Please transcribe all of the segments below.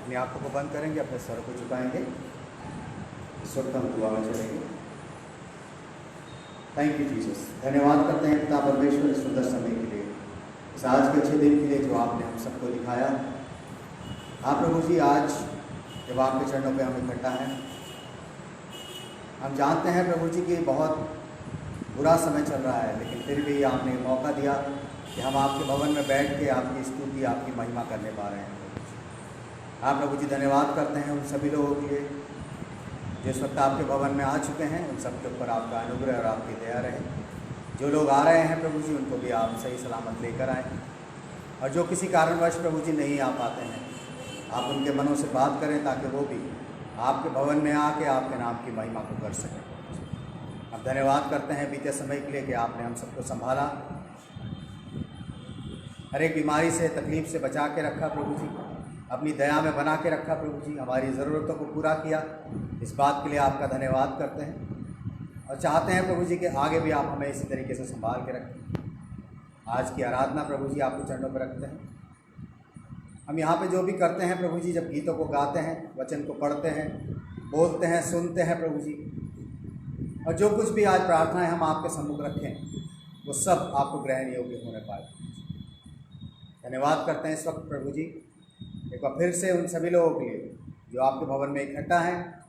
अपनी आंखों को बंद करेंगे, अपने सर को झुकाएंगे। इस वक्त हम दुआ में चलेंगे। Thank you Jesus. धन्यवाद करते हैं पिता परमेश्वर इस सुंदर समय के लिए, इस आज के अच्छे दिन के लिए जो आपने हम सबको दिखाया। आप प्रभु जी आज जब आपके चरणों पे हम इकट्ठा हैं, हम जानते हैं प्रभु जी कि बहुत बुरा समय चल रहा है, लेकिन फिर भी आपने मौका दिया कि हम आपके भवन में बैठ के आपकी स्तुति, आपकी महिमा करने पा रहे हैं। आप प्रभु जी धन्यवाद करते हैं उन सभी लोगों के लिए जो इस वक्त आपके भवन में आ चुके हैं। उन सब के ऊपर आपका अनुग्रह और आपकी दया रहे। जो लोग आ रहे हैं प्रभु जी, उनको भी आप सही सलामत लेकर आएँ, और जो किसी कारणवश प्रभु जी नहीं आ पाते हैं, आप उनके मनों से बात करें ताकि वो भी आपके भवन में आके आपके नाम की महिमा को कर सकें। हम धन्यवाद करते हैं बीते समय के लिए कि आपने हम सबको संभाला, हर एक बीमारी से, तकलीफ से बचा के रखा प्रभु जी, अपनी दया में बना के रखा प्रभु जी, हमारी ज़रूरतों को पूरा किया। इस बात के लिए आपका धन्यवाद करते हैं और चाहते हैं प्रभु जी कि आगे भी आप हमें इसी तरीके से संभाल के रखें। आज की आराधना प्रभु जी आपके चरणों पर रखते हैं। हम यहाँ पे जो भी करते हैं प्रभु जी, जब गीतों को गाते हैं, वचन को पढ़ते हैं, बोलते हैं, सुनते हैं प्रभु जी, और जो कुछ भी आज प्रार्थनाएं हम आपके सम्मुख रखें, वो सब आपको ग्रहण योग्य होने पाए। धन्यवाद करते हैं इस वक्त प्रभु जी एक बार फिर से उन सभी लोगों के लिए जो आपके भवन में इकट्ठा हैं,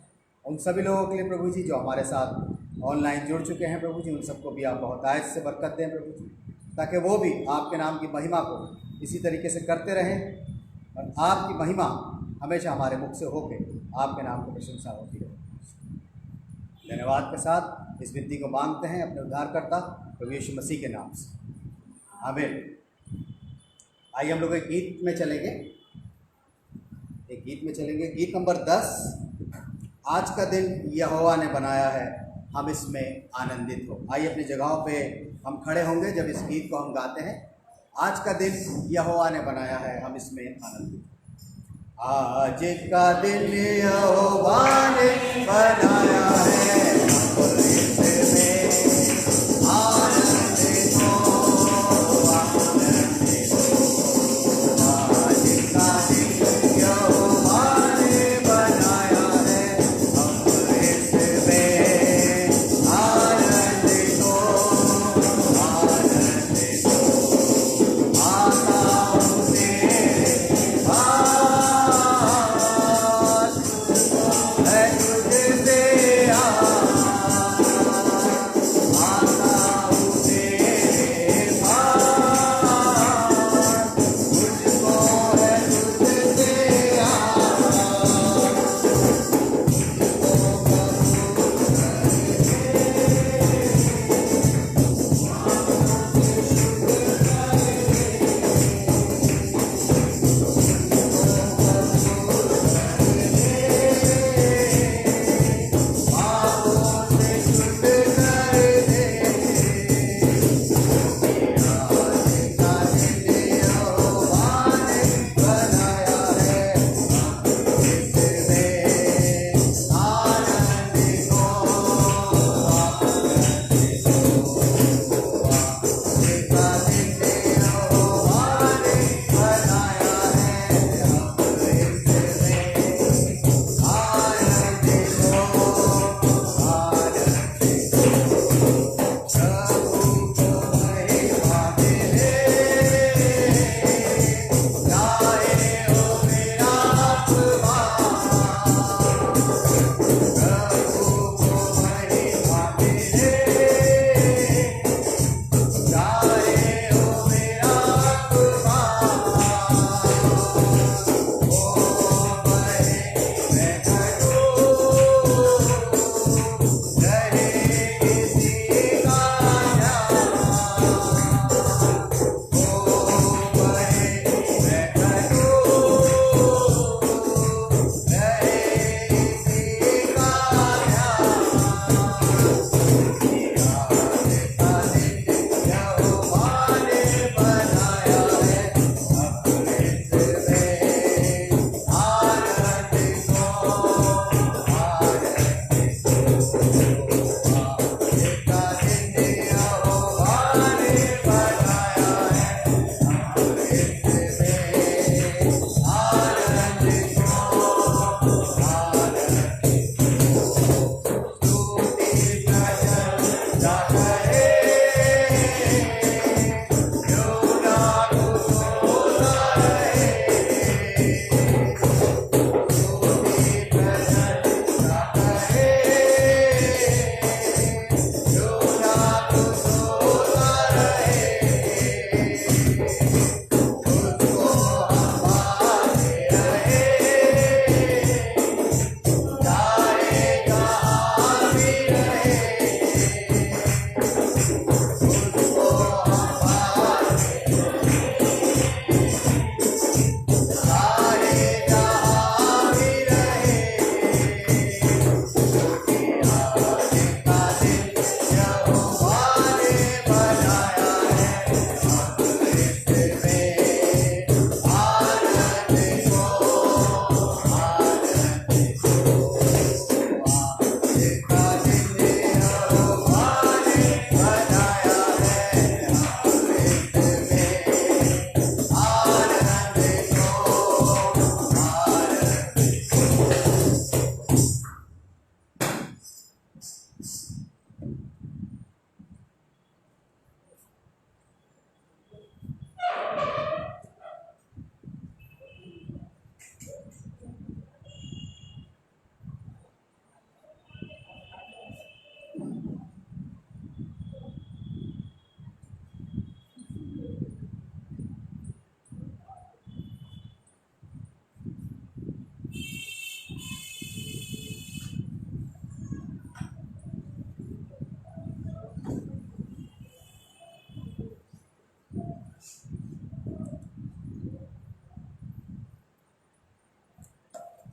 उन सभी लोगों के लिए प्रभु जी जो हमारे साथ ऑनलाइन जुड़ चुके हैं प्रभु जी, उन सबको भी आप बहुत आयत से बरकत दें प्रभु जी, ताकि वो भी आपके नाम की महिमा को इसी तरीके से करते रहें और आपकी महिमा हमेशा हमारे मुख से होके आपके नाम की प्रशंसा होती रहे। धन्यवाद के साथ इस विनती को मांगते हैं अपने उद्धारकर्ता प्रभु यीशु मसीह के नाम से, आमीन। आइए हम लोग एक गीत में चलेंगे, गीत नंबर 10। आज का दिन यहोवा ने बनाया है, हम इसमें आनंदित हो। आइए अपनी जगहों पे हम खड़े होंगे जब इस गीत को हम गाते हैं। आज का दिन यहोवा ने बनाया है, हम इसमें आनंदित हो। आज का दिन यहोवा ने बनाया है, हम इसमें आनंदित हो।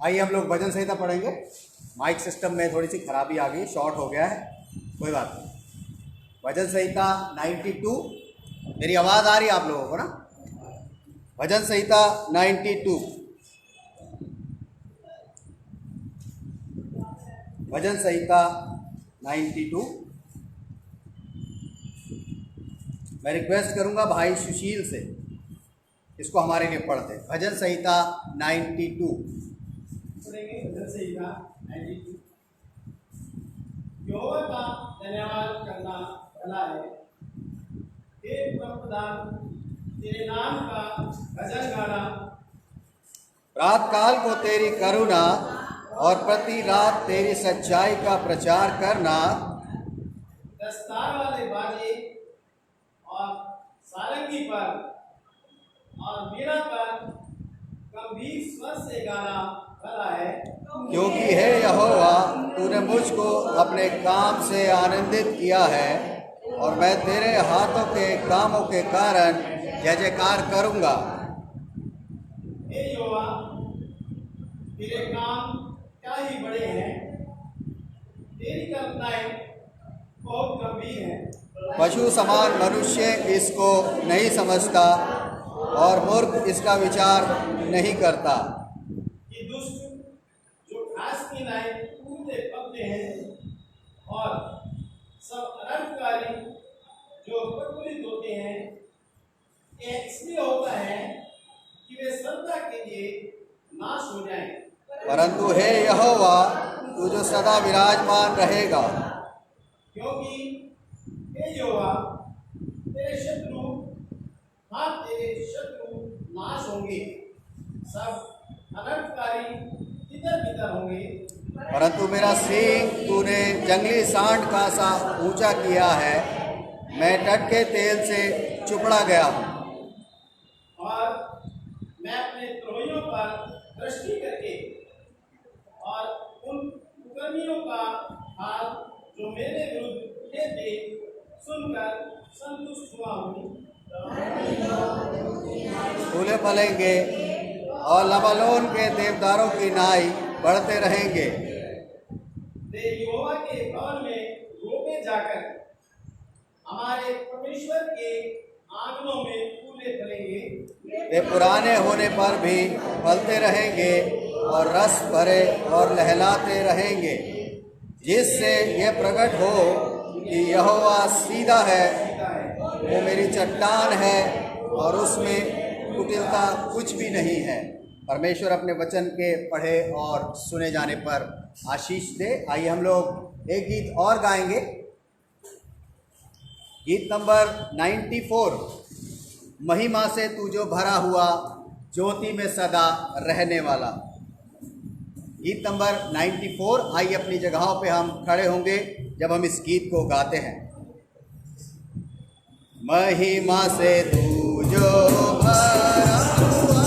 आइए हम लोग भजन संहिता पढ़ेंगे। माइक सिस्टम में थोड़ी सी खराबी आ गई, शॉर्ट हो गया है, कोई बात नहीं। भजन संहिता 92। मेरी आवाज़ आ रही है आप लोगों को ना? भजन संहिता 92। भजन संहिता 92। मैं रिक्वेस्ट करूंगा भाई सुशील से इसको हमारे लिए पढ़ दे। भजन संहिता 92। भजन संहिता 92। यहोवा का धन्यवाद करना भला है, हे परमप्रधान, तेरे नाम का भजन गाना। रात काल को तेरी करुणा और प्रति रात तेरी सच्चाई का प्रचार करना। दस्तार वाले बाजे और सारंगी पर और वीणा पर गंभीर स्वर से गाना भला है, क्योंकि हे यहोवा, तूने मुझको अपने काम से आनंदित किया है और मैं तेरे हाथों के कामों के कारण जय जयकार करूंगा। हे यहोवा, तेरे काम क्या ही बड़े हैं, तेरी कल्पनाएं बहुत गंभीर हैं। पशु समान मनुष्य इसको नहीं समझता और मूर्ख इसका विचार नहीं करता। ये दुष्ट जो घास की नाई कूदते पकते हैं और सब अनर्थकारी जो प्रफुल्लित होते हैं, ये इसलिए होता है कि वे सदा के लिए नाश हो जाएं। परंतु हे यहोवा, तू जो सदा विराजमान रहेगा। क्योंकि हे यहोवा, तेरे शत्रु नाश होंगे, सब अनर्थकारी इधर बिधर होंगे। परंतु मेरा सींग तूने जंगली सांड का सा ऊंचा किया है, मैं टटके तेल से चुपड़ा गया हूँ। और मैं अपने द्रोहियों पर दृष्टि करके और उन कुकर्मियों का हाल जो मेरे विरुद्ध थे सुनकर संतुष्ट हुआ हूँ। फूले फलेंगे और लबानोन के देवदारों की नाई बढ़ते रहेंगे। वे यहोवा के भवन में रोपे जाकर हमारे परमेश्वर के आंगनों में फूले फलेंगे। वे पुराने होने पर भी फलते रहेंगे और रस भरे और लहलाते रहेंगे, जिससे यह प्रकट हो कि यहोवा सीधा है, वो मेरी चट्टान है और उसमें कुटिलता कुछ भी नहीं है। परमेश्वर अपने वचन के पढ़े और सुने जाने पर आशीष दे। आइए हम लोग एक गीत और गाएंगे, गीत नंबर 94, महिमा से तू जो भरा हुआ ज्योति में सदा रहने वाला। गीत नंबर 94। आइए अपनी जगहों पे हम खड़े होंगे जब हम इस गीत को गाते हैं। महिमा से तू जो भरा हुआ,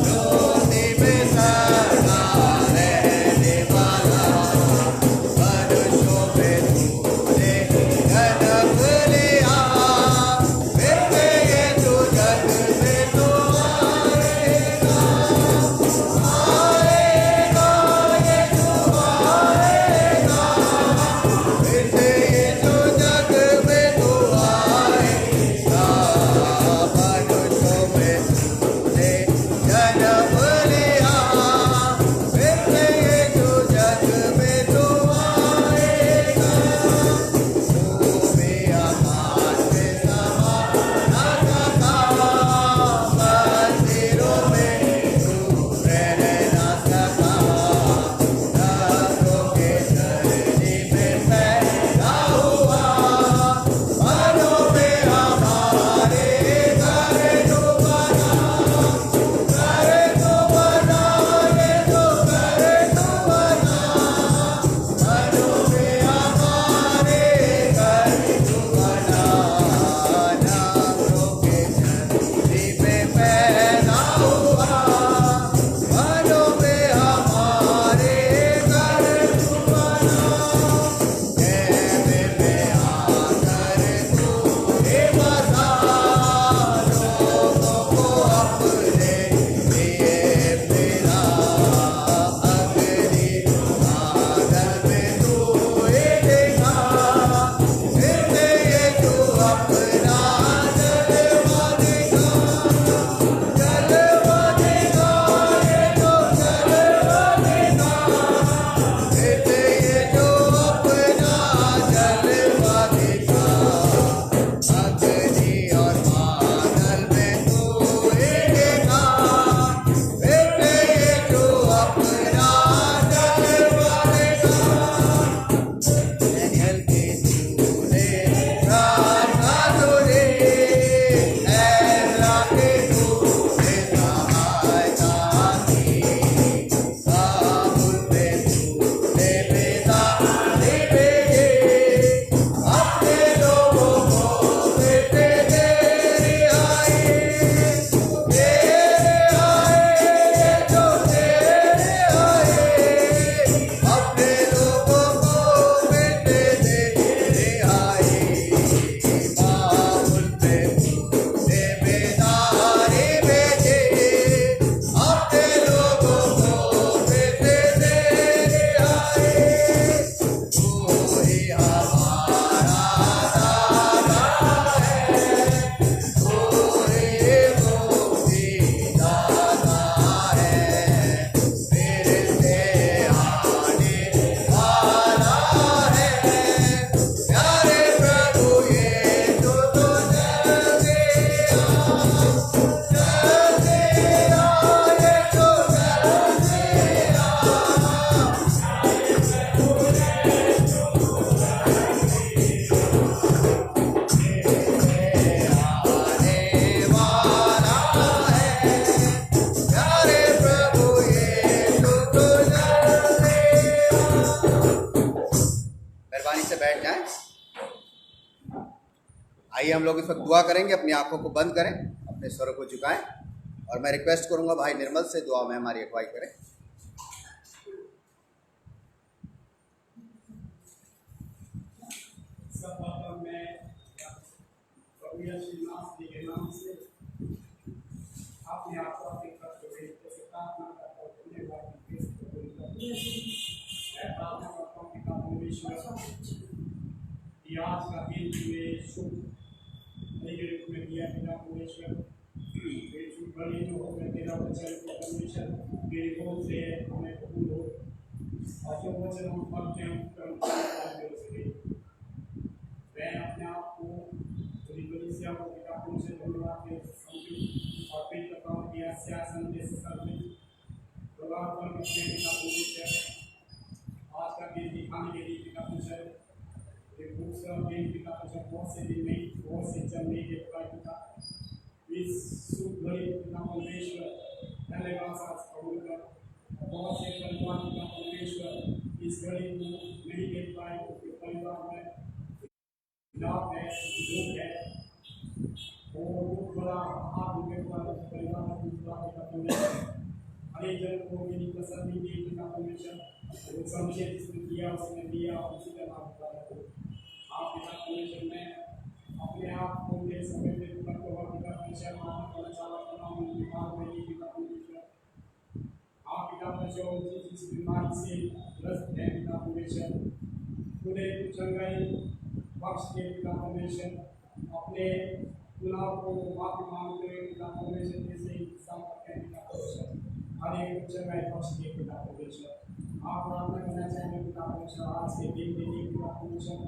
ज्योति में सदा रहने वाला, मनुष्यों पे तूने जन्म लिया, फिर ये तू जग में तो आएगा, आएगा ये तू आएगा, फिर ये तू जग में तो आएगा, मनुष्यों में तूने जन्म लिया, फिर ये तू जग में तो आएगा, तू भी आकाश में समा न सका, मंदिरों में तू रह न सका, नगरों के धरती में पैदा हुआ, मनों में हमारे घर तू बना, घर तू बना, ये तो घर तू बना, मनों में हमारे घर तू बना, नगरों के धरती में पैदा हुआ, मनों में हमारे घर तू बना, कहने में आकर तूने बसा, लोगों को अपने लिए मेरा, अगली आदत में तूने देखा, फिर ये तू अपना जलवा दिखा, जलवा दिखा, ये तो जलवा दिखा, फिर ये तू अपना जलवा दिखा, अग्नि और बादल में तूने देखा, फिर ये तू अपना जलवा दिखा, डैनियल की तूने प्रार्थना सुनी, एलिया की तूने सहायता की, साबुल पे तूने बेदारी भेजी, अपने लोगों को बेटे तेरी आई, तेरे आए, ये तो तेरे आए, अपने लोगों को बेटे तेरे आई, बाबुल पे तूने बेदारी भेजी, अपने लोगों को बेटे तेरे आए, तू ही हमारा दाता है, तू ही मुक्तिदाता है, फिर से आने वाला है, प्यारे प्रभु यीशु तो जल्दी आ, जल्दी आ, ये तो जल्दी आ, आने वाला है, प्यारे प्रभु यीशु तो जल्दी आ। मेहरबानी से बैठ जाएं। आइए हम लोग इस वक्त दुआ करेंगे। अपनी आंखों को बंद करें, अपने स्वरों को झुकाएं और मैं रिक्वेस्ट करूंगा भाई निर्मल से दुआ में हमारी अगुवाई करें। सब बातों में प्रभु यीशु मसीह के नाम से अपने आप को अपने कष्ट को प्रार्थना करता हूँ, धन्यवाद पेश करता हूँ। मैं प्रार्थना करता हूँ पिता परमेश्वर कि आज का दिन तुम्हें शुभ नई के रूप में दिया पिता परमेश्वर, बड़ी जो हो तेरा वचन परमेश्वर मेरे बोल से हमें कबूल हो, और जो वचन हम पढ़ते हैं कर्म करते हैं, मैं अपने आप को पूरी कलीसिया को पिता परमेश्वर धन्यवाद देता और पेश करता हूँ कि आस्या संदेश सर्वे प्रभाव पर पिता परमेश्वर आज का दिन दिखाने के लिए पिता परमेश्वर एक दूसरा दिन पिता परमेश्वर बहुत से दिन नहीं बहुत से जन्म नहीं देख पाए पिता इस शुभ घड़ी पिता परमेश्वर धन्यवाद साथ कबूल कर। बहुत से परिवार पिता परमेश्वर इस घड़ी को नहीं देख पाए, उसके परिवार में लाभ है, दुख है, और दुख बड़ा हाथ उनके ऊपर परिवार में दूसरा पिता परमेश्वर हर एक जन को मेरी तसल्ली दी पिता परमेश्वर, वो समझे जिसने किया उसने दिया, उसी का नाम होता है। आप पिता परमेश्वर में अपने आप को उनके समय में करते हुआ पिता परमेश्वर मानव का चावा तमाम बीमार में पिता परमेश्वर आप पिता परमेश्वर जिस बीमारी से ग्रस्त है पिता परमेश्वर पूरे चंगाई बख्श के पिता परमेश्वर अपने गुनाह को माफी मांगते हुए पिता परमेश्वर जैसे इंतजाम करते हैं पिता परमेश्वर हर एक चंगाई बख्श के पिता परमेश्वर आप प्रार्थना करना चाहेंगे पिता परमेश्वर आज के दिन के लिए पिता परमेश्वर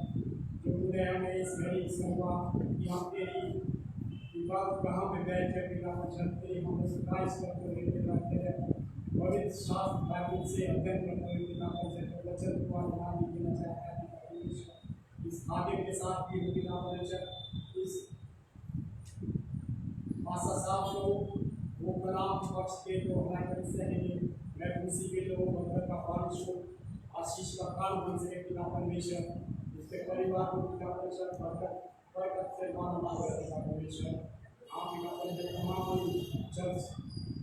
जो तूने हमें इस घड़ी सुनवा कि हम तेरी इबादत कहाँ पे बैठे पिता परमेश्वर तेरी हम सताइश करते हुए पिता तेरे पवित्र शास्त्र बाइबल से अध्ययन करते हुए पिता परमेश्वर वचन को आधार देना चाहता है पिता परमेश्वर इस आगे के साथ भी पिता परमेश्वर इस आशा साफ लोग वो कलाम पक्ष के तो हमारे कर सकेंगे मैं खुशी के लोग बरकत का बारिश हो आशीष का काल बन सके पिता परमेश्वर इसके परिवार को पिता परमेश्वर बरकत से मानना पिता परमेश्वर आप पिता परमेश्वर तमाम चर्च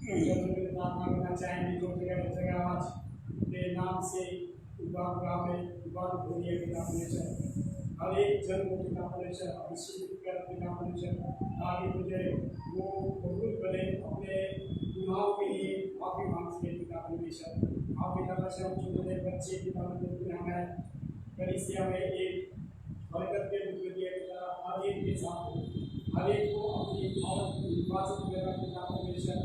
में प्रार्थना करना चाहेंगे जो जगह आज के नाम से इबादत हो रही है पिता परमेश्वर हर एक जन को पिता परमेश्वर अभिषेक कर पिता परमेश्वर ताकि मुझे वो कबूल करे अपने गुनाहों के लिए माफी मांग सके पिता परमेश्वर आप पिता परमेश्वर छोटे बच्चे पिता परमेश्वर हमें कलीसिया में एक बरकत के रूप में दिया पिता हर एक के साथ हर एक को अपनी हिफाजत करना पिता परमेश्वर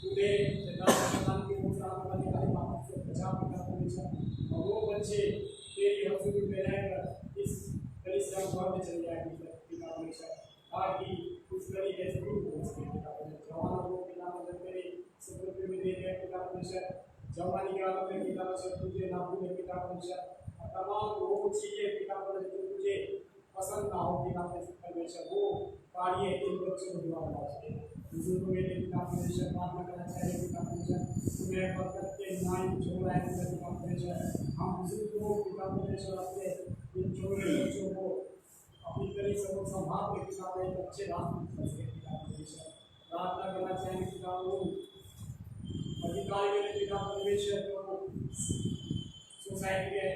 पूरे शैतान के मुसाफ करने वाले पापों से बचा पिता परमेश्वर और वो बच्चे तेरी हजूरी में रहकर इस कलीसिया घर में चले जाएंगे पिता परमेश्वर ताकि उस तरीके से दूर हो सके पिता परमेश्वर जवानों को पिता परमेश्वर तेरे सपुर्द में दे दिया पिता परमेश्वर जवानी के आदम में पिता परमेश्वर तुझे ना भूले पिता परमेश्वर तमाम वो चीजें पिता परमेश्वर तुझे पसंद ना हो पिता परमेश्वर वो कार्य इन बच्चों को दुआ कर सके बुजुर्गों में पिता परमेश्वर प्रार्थना करना चाहिए पिता परमेश्वर तुम्हें बरकत के नाम छोड़ रहे हैं पिता परमेश्वर हम बुजुर्गों को पिता परमेश्वर अपने इन छोटे बच्चों को अपनी करी सब संभाल के पिता में अच्छे रास्ते सके पिता परमेश्वर प्रार्थना करना चाहिए पिता को अधिकारी मेरे पिता परमेश्वर जो सोसाइटी के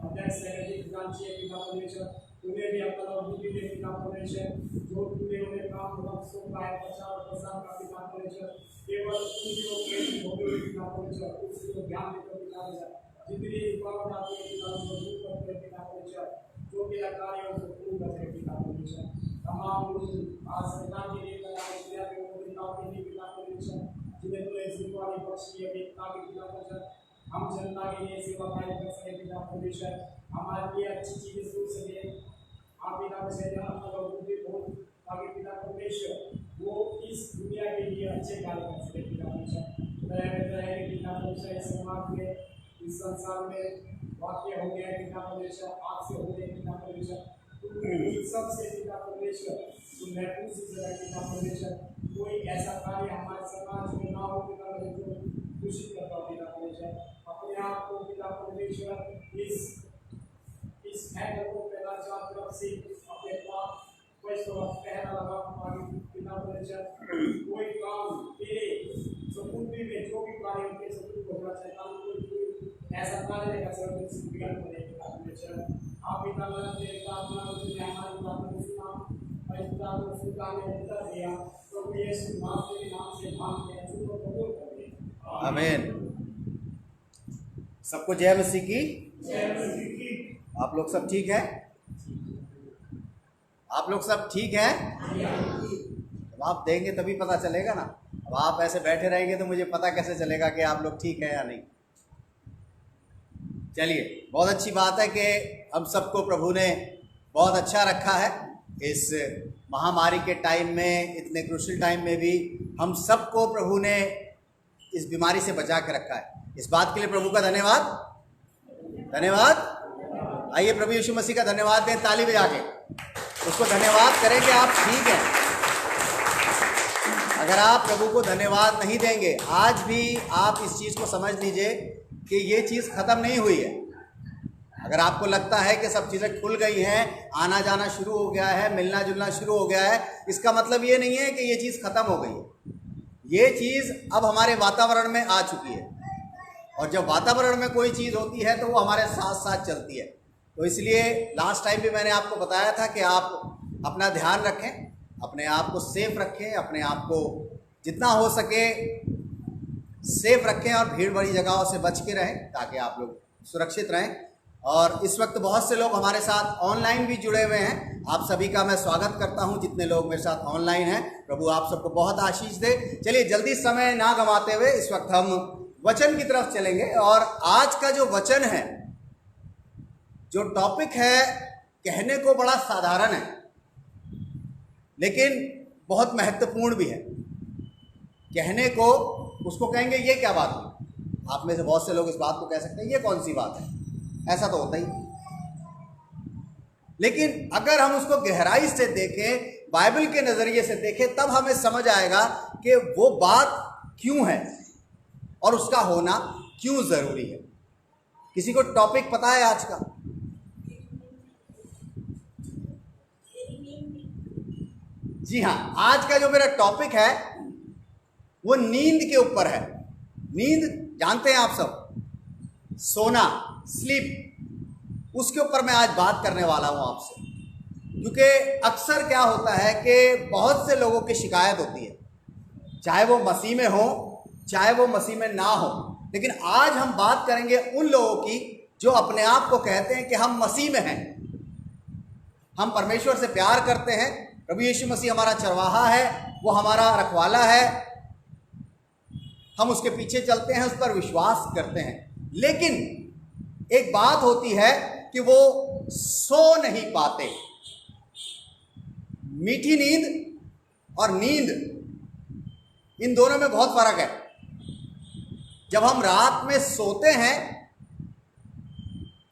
अध्यक्ष सेक्रेटरी प्रधान चाहिए पिता परमेश्वर उन्हें भी अपना बुद्धि दे पिता परमेश्वर जो तूने उन्हें काम सो पाए प्रचार प्रसार का पिता परमेश्वर केवल उनके होते हुए पिता परमेश्वर उसको ध्यान देकर पिता परमेश्वर जितनी रुकावट आती है पिता परमेश्वर दूर करते हैं पिता परमेश्वर जो मेरा कार्य है उसको पूर्ण करते हैं पिता परमेश्वर तमाम आज सरकार के लिए पिता के पिता परमेश्वर जिन्हें तो वाली पक्ष की एकता के पिता परमेश्वर हम जनता के लिए सेवा कार्य कर सके पिता परमेश्वर हमारे लिए अच्छी चीजें सोच सके आप पिता परमेश्वर ताकि पिता परमेश्वर वो इस दुनिया के लिए अच्छे कार्य कर सके पिता परमेश्वर पिता परमेश्वर इस समाज में इस संसार में वाक्य हो गया पिता परमेश्वर आज से हो गए पिता परमेश्वर सबसे पिता परमेश्वर तुम महफूज जगह पिता परमेश्वर कोई ऐसा कार्य हमारे समाज में ना हो पिता परमेश्वर दूषित करता हो पिता परमेश्वर अपने आप को पिता परमेश्वर इस हैकर को पहला चार तरफ से अपने पास पहला लगा पिता परमेश्वर कोई काम तेरे सपूर्ति में जो भी कार्य उनके सपूर्ति को होना शैतान को ऐसा कार्य लेकर सर्वत्र से बिगड़ पड़े पिता परमेश्वर आप पिता परमेश्वर प्रार्थना करते हैं हमारी प्रार्थना सुना और इस प्रार्थना को स्वीकार में उत्तर दिया तो यीशु मसीह के नाम से मांगते हैं उसको कबूल करें आमीन। सबको जय मसीह की। आप लोग सब ठीक है? आप लोग सब ठीक है? अब आप देंगे तभी पता चलेगा ना। अब आप ऐसे बैठे रहेंगे तो मुझे पता कैसे चलेगा कि आप लोग ठीक है या नहीं। चलिए, बहुत अच्छी बात है कि हम सबको प्रभु ने बहुत अच्छा रखा है। इस महामारी के टाइम में, इतने क्रूशियल टाइम में भी हम सबको प्रभु ने इस बीमारी से बचा के रखा है। इस बात के लिए प्रभु का धन्यवाद। धन्यवाद। आइए प्रभु यीशु मसीह का धन्यवाद दें ताली बजा के, उसको धन्यवाद करें कि आप ठीक हैं। अगर आप प्रभु को धन्यवाद नहीं देंगे, आज भी आप इस चीज़ को समझ लीजिए कि ये चीज़ ख़त्म नहीं हुई है। अगर आपको लगता है कि सब चीज़ें खुल गई हैं, आना जाना शुरू हो गया है, मिलना जुलना शुरू हो गया है, इसका मतलब ये नहीं है कि ये चीज़ ख़त्म हो गई है। ये चीज़ अब हमारे वातावरण में आ चुकी है, और जब वातावरण में कोई चीज़ होती है तो वो हमारे साथ साथ चलती है। तो इसलिए लास्ट टाइम भी मैंने आपको बताया था कि आप अपना ध्यान रखें, अपने आप को सेफ रखें, अपने आप को जितना हो सके सेफ रखें और भीड़ भरी जगहों से बच के रहें ताकि आप लोग सुरक्षित रहें। और इस वक्त बहुत से लोग हमारे साथ ऑनलाइन भी जुड़े हुए हैं। आप सभी का मैं स्वागत करता हूं, जितने लोग मेरे साथ ऑनलाइन हैं। प्रभु आप सबको बहुत आशीष दे। चलिए जल्दी समय ना गंवाते हुए इस वक्त हम वचन की तरफ चलेंगे। और आज का जो वचन है, जो टॉपिक है, कहने को बड़ा साधारण है लेकिन बहुत महत्वपूर्ण भी है। कहने को उसको कहेंगे ये क्या बात है। आप में से बहुत से लोग इस बात को कह सकते हैं ये कौन सी बात है, ऐसा तो होता ही। लेकिन अगर हम उसको गहराई से देखें, बाइबल के नजरिए से देखें, तब हमें समझ आएगा कि वो बात क्यों है और उसका होना क्यों जरूरी है। किसी को टॉपिक पता है आज का? जी हाँ, आज का जो मेरा टॉपिक है वो नींद के ऊपर है। नींद जानते हैं आप सब, सोना, स्लीप, उसके ऊपर मैं आज बात करने वाला हूं आपसे। क्योंकि अक्सर क्या होता है कि बहुत से लोगों की शिकायत होती है, चाहे वो मसीह में हो चाहे वो मसीह में ना हो। लेकिन आज हम बात करेंगे उन लोगों की जो अपने आप को कहते हैं कि हम मसीह में हैं, हम परमेश्वर से प्यार करते हैं, प्रभु यीशु मसीह हमारा चरवाहा है, वो हमारा रखवाला है, हम उसके पीछे चलते हैं, उस पर विश्वास करते हैं। लेकिन एक बात होती है कि वो सो नहीं पाते। मीठी नींद और नींद, इन दोनों में बहुत फर्क है। जब हम रात में सोते हैं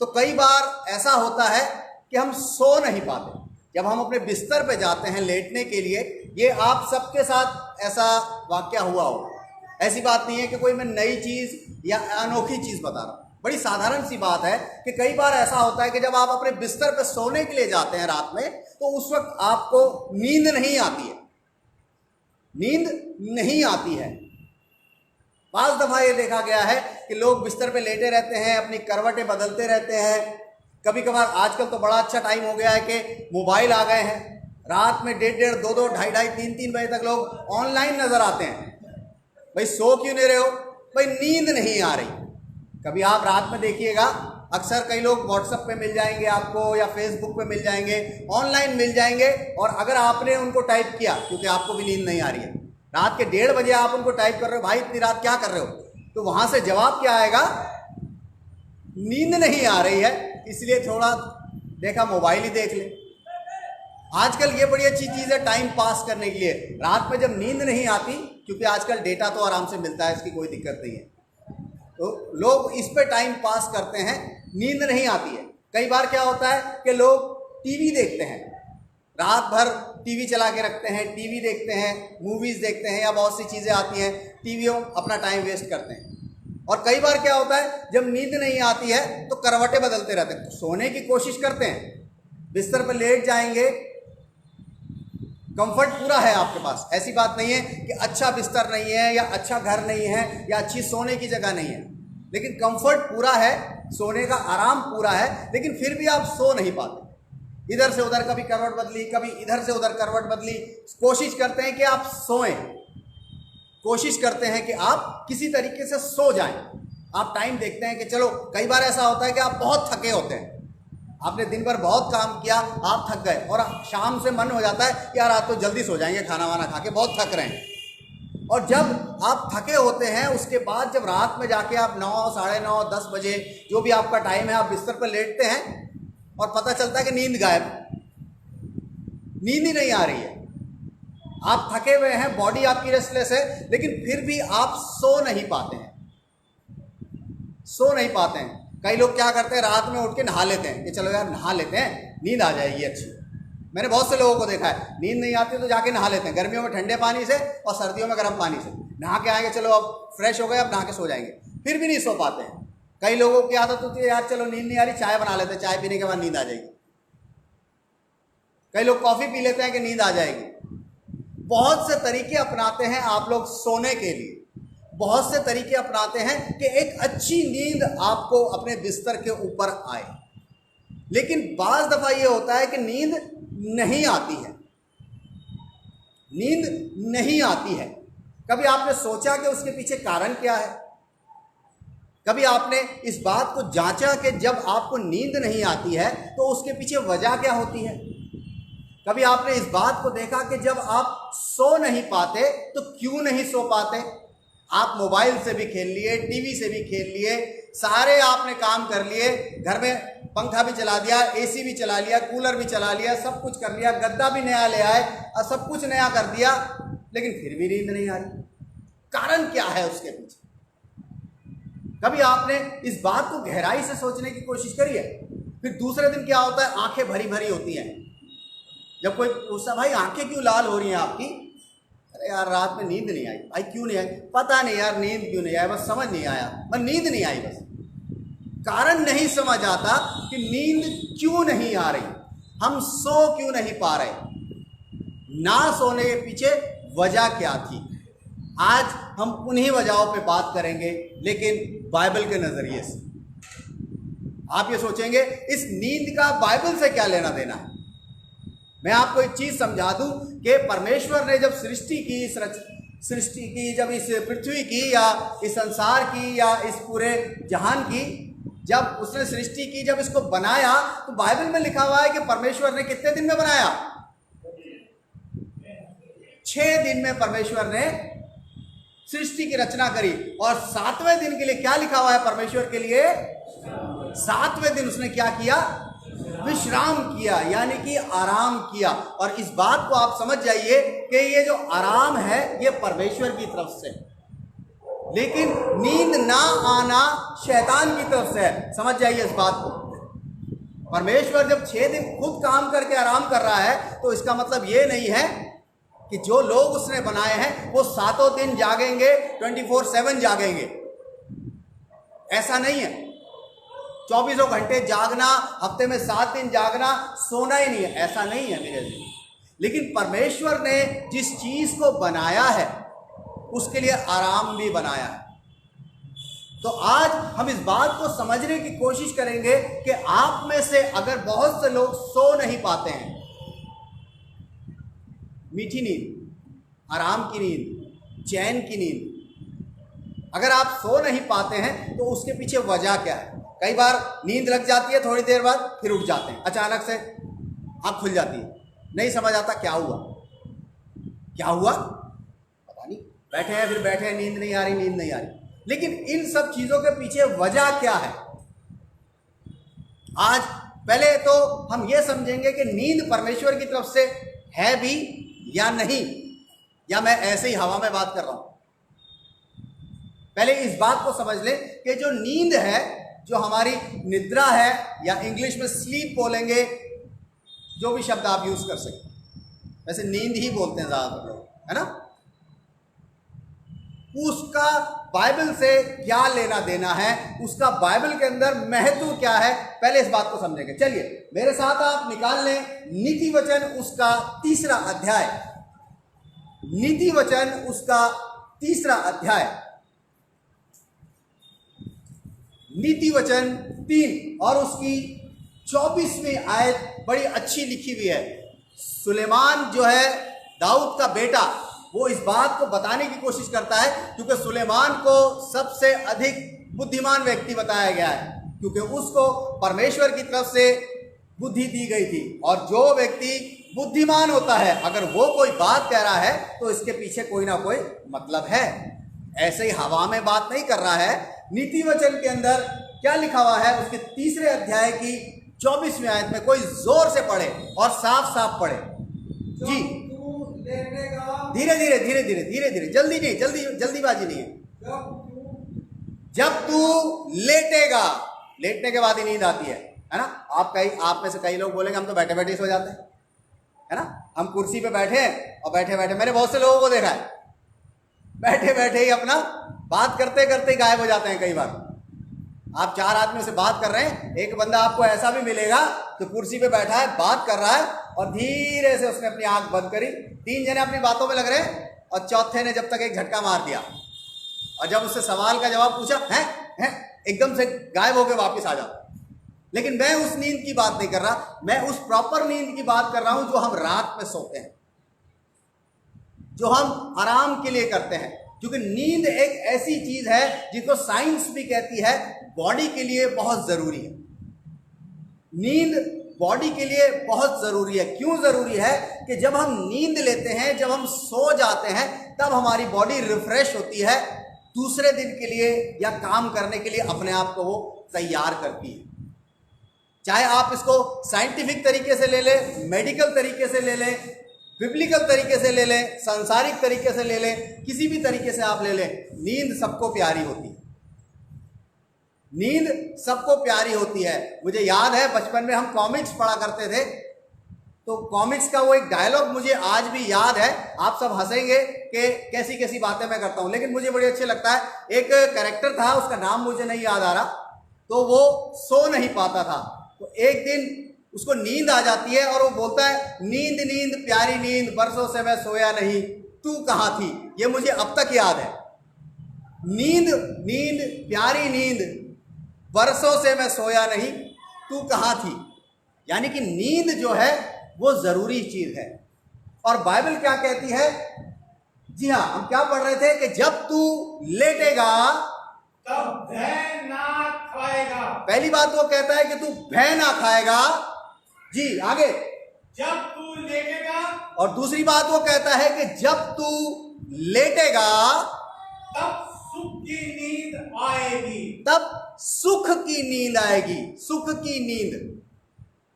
तो कई बार ऐसा होता है कि हम सो नहीं पाते। जब हम अपने बिस्तर पे जाते हैं लेटने के लिए, ये आप सबके साथ ऐसा वाकया हुआ हो, ऐसी बात नहीं है कि कोई मैं नई चीज़ या अनोखी चीज़ बता रहा हूँ। बड़ी साधारण सी बात है कि कई बार ऐसा होता है कि जब आप अपने बिस्तर पे सोने के लिए जाते हैं रात में, तो उस वक्त आपको नींद नहीं आती है, नींद नहीं आती है। पांच दफ़ा ये देखा गया है कि लोग बिस्तर पे लेटे रहते हैं, अपनी करवटें बदलते रहते हैं। कभी कभार आजकल तो बड़ा अच्छा टाइम हो गया है कि मोबाइल आ गए हैं, रात में 1:30, 2-2, 2:30, 3-3 बजे तक लोग ऑनलाइन नज़र आते हैं। भाई सो क्यों नहीं रहे हो? भाई नींद नहीं आ रही। कभी आप रात में देखिएगा, अक्सर कई लोग व्हाट्सएप पे मिल जाएंगे आपको, या फेसबुक पे मिल जाएंगे, ऑनलाइन मिल जाएंगे, और अगर आपने उनको टाइप किया, क्योंकि आपको भी नींद नहीं आ रही है, रात के 1:30 बजे आप उनको टाइप कर रहे हो, भाई इतनी रात क्या कर रहे हो, तो वहां से जवाब क्या आएगा? नींद नहीं आ रही है, इसलिए थोड़ा देखा मोबाइल ही देख ले। आजकल ये बड़ी अच्छी चीज़ है टाइम पास करने के लिए। रात में जब नींद नहीं आती, क्योंकि आजकल डेटा तो आराम से मिलता है, इसकी कोई दिक्कत नहीं है, तो लोग इस पे टाइम पास करते हैं, नींद नहीं आती है। कई बार क्या होता है कि लोग टीवी देखते हैं, रात भर टीवी चला के रखते हैं, टीवी देखते हैं, मूवीज़ देखते हैं, या बहुत सी चीज़ें आती हैं, टीवियों अपना टाइम वेस्ट करते हैं। और कई बार क्या होता है, जब नींद नहीं आती है तो करवटें बदलते रहते हैं, सोने की कोशिश करते हैं, बिस्तर पर लेट जाएंगे, कंफर्ट पूरा है आपके पास, ऐसी बात नहीं है कि अच्छा बिस्तर नहीं है या अच्छा घर नहीं है या अच्छी सोने की जगह नहीं है, लेकिन कंफर्ट पूरा है, सोने का आराम पूरा है, लेकिन फिर भी आप सो नहीं पाते। इधर से उधर कभी करवट बदली, कभी इधर से उधर करवट बदली, कोशिश करते हैं कि आप सोएं, कोशिश करते हैं कि आप किसी तरीके से सो जाएं। आप टाइम देखते हैं कि चलो, कई बार ऐसा होता है कि आप बहुत थके होते हैं, आपने दिन भर बहुत काम किया, आप थक गए, और शाम से मन हो जाता है कि यार आज तो जल्दी सो जाएंगे, खाना वाना खा के बहुत थक रहे हैं। और जब आप थके होते हैं, उसके बाद जब रात में जाके आप 9, 9:30, 10 बजे, जो भी आपका टाइम है, आप बिस्तर पर लेटते हैं और पता चलता है कि नींद गायब, नींद ही नहीं आ रही है, आप थके हुए हैं, बॉडी आपकी रेस्टलेस है, लेकिन फिर भी आप सो नहीं पाते हैं, सो नहीं पाते हैं। कई लोग क्या करते हैं, रात में उठ के नहा लेते हैं कि चलो यार नहा लेते हैं, नींद आ जाएगी अच्छी, मैंने बहुत से लोगों को देखा है, नींद नहीं आती तो जाके नहा लेते हैं, गर्मियों में ठंडे पानी से और सर्दियों में गर्म पानी से नहा के आएंगे, चलो अब फ्रेश हो गए, अब नहा के सो जाएंगे, फिर भी नहीं सो पाते हैं। कई लोगों की आदत होती है, यार चलो नींद नहीं आ रही, चाय बना लेते हैं, चाय पीने के बाद नींद आ जाएगी। कई लोग कॉफी पी लेते हैं कि नींद आ जाएगी। बहुत से तरीके अपनाते हैं आप लोग सोने के लिए, बहुत से तरीके अपनाते हैं कि एक अच्छी नींद आपको अपने बिस्तर के ऊपर आए, लेकिन बाज दफा ये होता है कि नींद नहीं आती है, नींद नहीं आती है। कभी आपने सोचा कि उसके पीछे कारण क्या है? कभी आपने इस बात को जांचा कि जब आपको नींद नहीं आती है तो उसके पीछे वजह क्या होती है? कभी आपने इस बात को देखा कि जब आप सो नहीं पाते तो क्यों नहीं सो पाते? आप मोबाइल से भी खेल लिए, टीवी से भी खेल लिए, सारे आपने काम कर लिए, घर में पंखा भी चला दिया, एसी भी चला लिया, कूलर भी चला लिया, सब कुछ कर लिया, गद्दा भी नया ले आए और सब कुछ नया कर दिया, लेकिन फिर भी नींद नहीं आ रही। कारण क्या है उसके पीछे? कभी आपने इस बात को गहराई से सोचने की कोशिश करी है? फिर दूसरे दिन क्या होता है, आंखें भरी भरी होती हैं। जब कोई पूछता, भाई आंखें क्यों लाल हो रही हैं आपकी? अरे यार रात में नींद नहीं आई। भाई क्यों नहीं आई? पता नहीं यार, नींद क्यों नहीं आई, बस समझ नहीं आया, बस नींद नहीं आई। बस कारण नहीं समझ आता कि नींद क्यों नहीं आ रही, हम सो क्यों नहीं पा रहे, ना सोने के पीछे वजह क्या थी। आज हम उन्हीं वजहों पे बात करेंगे, लेकिन बाइबल के नजरिए से। आप ये सोचेंगे इस नींद का बाइबल से क्या लेना देना है। मैं आपको एक चीज समझा दूं कि परमेश्वर ने जब सृष्टि की, जब इस पृथ्वी की या इस संसार की या इस पूरे जहान की, जब उसने सृष्टि की, जब इसको बनाया, तो बाइबल में लिखा हुआ है कि परमेश्वर ने कितने दिन में बनाया? 6 दिन में परमेश्वर ने सृष्टि की रचना करी। और 7वें दिन के लिए क्या लिखा हुआ है परमेश्वर के लिए? 7वें दिन उसने क्या किया? विश्राम किया, यानी कि आराम किया। और इस बात को आप समझ जाइए कि ये जो आराम है ये परमेश्वर की तरफ से, लेकिन नींद ना आना शैतान की तरफ से है। समझ जाइए इस बात को। परमेश्वर जब 6 दिन खुद काम करके आराम कर रहा है तो इसका मतलब ये नहीं है कि जो लोग उसने बनाए हैं वो 7 दिन जागेंगे, 24/7 जागेंगे। ऐसा नहीं है। 24 घंटे जागना, हफ्ते में 7 दिन जागना, सोना ही नहीं है, ऐसा नहीं है मेरे लिए। लेकिन परमेश्वर ने जिस चीज को बनाया है उसके लिए आराम भी बनाया है। तो आज हम इस बात को समझने की कोशिश करेंगे कि आप में से अगर बहुत से लोग सो नहीं पाते हैं, मीठी नींद, आराम की नींद, चैन की नींद, अगर आप सो नहीं पाते हैं तो उसके पीछे वजह क्या है? कई बार नींद लग जाती है, थोड़ी देर बाद फिर उठ जाते हैं, अचानक से आँख खुल जाती है, नहीं समझ आता क्या हुआ, क्या हुआ पता नहीं, बैठे हैं फिर बैठे हैं, नींद नहीं आ रही, नींद नहीं आ रही। लेकिन इन सब चीज़ों के पीछे वजह क्या है? आज पहले तो हम ये समझेंगे कि नींद परमेश्वर की तरफ से है भी या नहीं, या मैं ऐसे ही हवा में बात कर रहा हूं। पहले इस बात को समझ लें कि जो नींद है, जो हमारी निद्रा है, या इंग्लिश में स्लीप बोलेंगे, जो भी शब्द आप यूज कर सकते हैं, वैसे नींद ही बोलते हैं ज्यादातर लोग, है ना। उसका बाइबल से क्या लेना देना है, उसका बाइबल के अंदर महत्व क्या है, पहले इस बात को समझेंगे। चलिए मेरे साथ आप निकाल लें नीति वचन उसका 3रा अध्याय, नीति वचन उसका 3रा अध्याय, नीति वचन 3 और उसकी 24वीं आयत बड़ी अच्छी लिखी हुई है। सुलेमान जो है दाऊद का बेटा, वो इस बात को बताने की कोशिश करता है, क्योंकि सुलेमान को सबसे अधिक बुद्धिमान व्यक्ति बताया गया है, क्योंकि उसको परमेश्वर की तरफ से बुद्धि दी गई थी। और जो व्यक्ति बुद्धिमान होता है, अगर वो कोई बात कह रहा है तो इसके पीछे कोई ना कोई मतलब है, ऐसे ही हवा में बात नहीं कर रहा है। नीति वचन के अंदर क्या लिखा हुआ है, उसके 3रे अध्याय की 24वीं आयत में कोई जोर से पढ़े और साफ साफ पढ़े जी। धीरे धीरे धीरे धीरे धीरे धीरे, जल्दी नहीं, जल्दीबाजी नहीं है। जब तू लेटेगा, लेटने के बाद ही नींद आती है ना। आप में से कई लोग बोलेंगे हम तो बैठे बैठे सो जाते हैं, है ना। हम कुर्सी पे बैठे हैं और बैठे बैठे, मैंने बहुत से लोगों को देखा है, बैठे बैठे ही अपना बात करते करते ही गायब हो जाते हैं। कई बार आप 4 आदमियों से बात कर रहे हैं, एक बंदा आपको ऐसा भी मिलेगा तो कुर्सी पे बैठा है, बात कर रहा है और धीरे से उसने अपनी आंख बंद करी, 3 जने अपनी बातों में लग रहे हैं और चौथे ने जब तक एक झटका मार दिया और जब उससे सवाल का जवाब पूछा है एकदम से गायब होकर वापस आ जाता। लेकिन मैं उस नींद की बात नहीं कर रहा, मैं उस प्रॉपर नींद की बात कर रहा हूं जो हम रात में सोते हैं, जो हम आराम के लिए करते हैं। क्योंकि नींद एक ऐसी चीज है जिसको साइंस भी कहती है बॉडी के लिए बहुत जरूरी है। नींद बॉडी के लिए बहुत जरूरी है। क्यों जरूरी है कि जब हम नींद लेते हैं, जब हम सो जाते हैं, तब हमारी बॉडी रिफ्रेश होती है, दूसरे दिन के लिए या काम करने के लिए अपने आप को वो तैयार करती है। चाहे आप इसको साइंटिफिक तरीके से ले लें, मेडिकल तरीके से ले लें, बिब्लिकल तरीके से ले लें, सांसारिक तरीके से ले लें, किसी भी तरीके से आप ले लें, नींद सबको प्यारी होती है। नींद सबको प्यारी होती है। मुझे याद है बचपन में हम कॉमिक्स पढ़ा करते थे, तो कॉमिक्स का वो एक डायलॉग मुझे आज भी याद है। आप सब हंसेंगे कि कैसी कैसी बातें मैं करता हूं, लेकिन मुझे बड़ी अच्छी लगता है। एक कैरेक्टर था, उसका नाम मुझे नहीं याद आ रहा, तो वो सो नहीं पाता था। तो एक दिन उसको नींद आ जाती है और वो बोलता है, नींद नींद प्यारी नींद, बरसों से मैं सोया नहीं, तू कहाँ थी। ये मुझे अब तक याद है। नींद नींद प्यारी नींद, बरसों से मैं सोया नहीं, तू कहाँ थी। यानी कि नींद जो है वो जरूरी चीज है। और बाइबल क्या कहती है? जी हाँ, हम क्या पढ़ रहे थे कि जब तू लेटेगा तब भय ना खाएगा। पहली बात वो कहता है कि तू भय ना खाएगा। जी आगे, जब तू लेटेगा, और दूसरी बात वो कहता है कि जब तू लेटेगा तब सुख की नींद आएगी। तब सुख की नींद आएगी। सुख की नींद,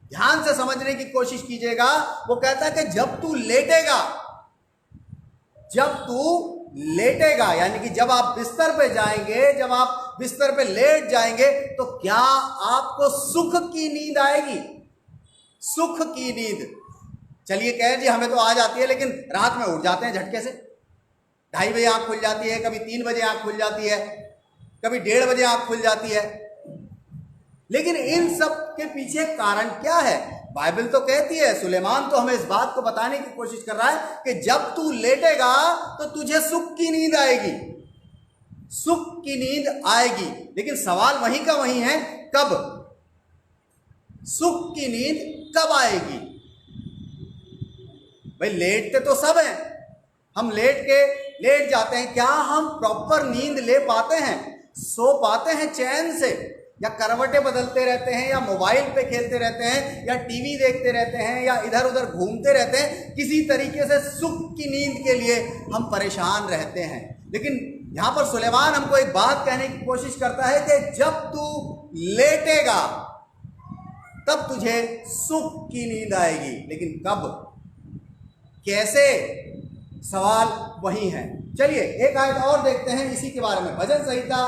ध्यान से समझने की कोशिश कीजिएगा। वो कहता है कि जब तू लेटेगा, जब तू लेटेगा, यानी कि जब आप बिस्तर पे जाएंगे, जब आप बिस्तर पे लेट जाएंगे, तो क्या आपको सुख की नींद आएगी? सुख की नींद। चलिए कह जी हमें तो आ जाती है, लेकिन रात में उठ जाते हैं झटके से। 2:30 बजे आंख खुल जाती है, कभी 3 बजे आंख खुल जाती है, कभी 1:30 बजे आंख खुल जाती है। लेकिन इन सब के पीछे कारण क्या है? बाइबल तो कहती है, सुलेमान तो हमें इस बात को बताने की कोशिश कर रहा है कि जब तू लेटेगा तो तुझे सुख की नींद आएगी। सुख की नींद आएगी। लेकिन सवाल वहीं का वहीं है, कब? सुख की नींद कब आएगी? भाई लेटते तो सब हैं, हम लेट जाते हैं, क्या हम प्रॉपर नींद ले पाते हैं, सो पाते हैं चैन से, या करवटें बदलते रहते हैं, या मोबाइल पे खेलते रहते हैं, या टीवी देखते रहते हैं, या इधर उधर घूमते रहते हैं? किसी तरीके से सुख की नींद के लिए हम परेशान रहते हैं। लेकिन यहां पर सुलेमान हमको एक बात कहने की कोशिश करता है कि जब तू लेटेगा तब तुझे सुख की नींद आएगी। लेकिन कब, कैसे? सवाल वही है। चलिए एक आयत और देखते हैं इसी के बारे में। भजन संहिता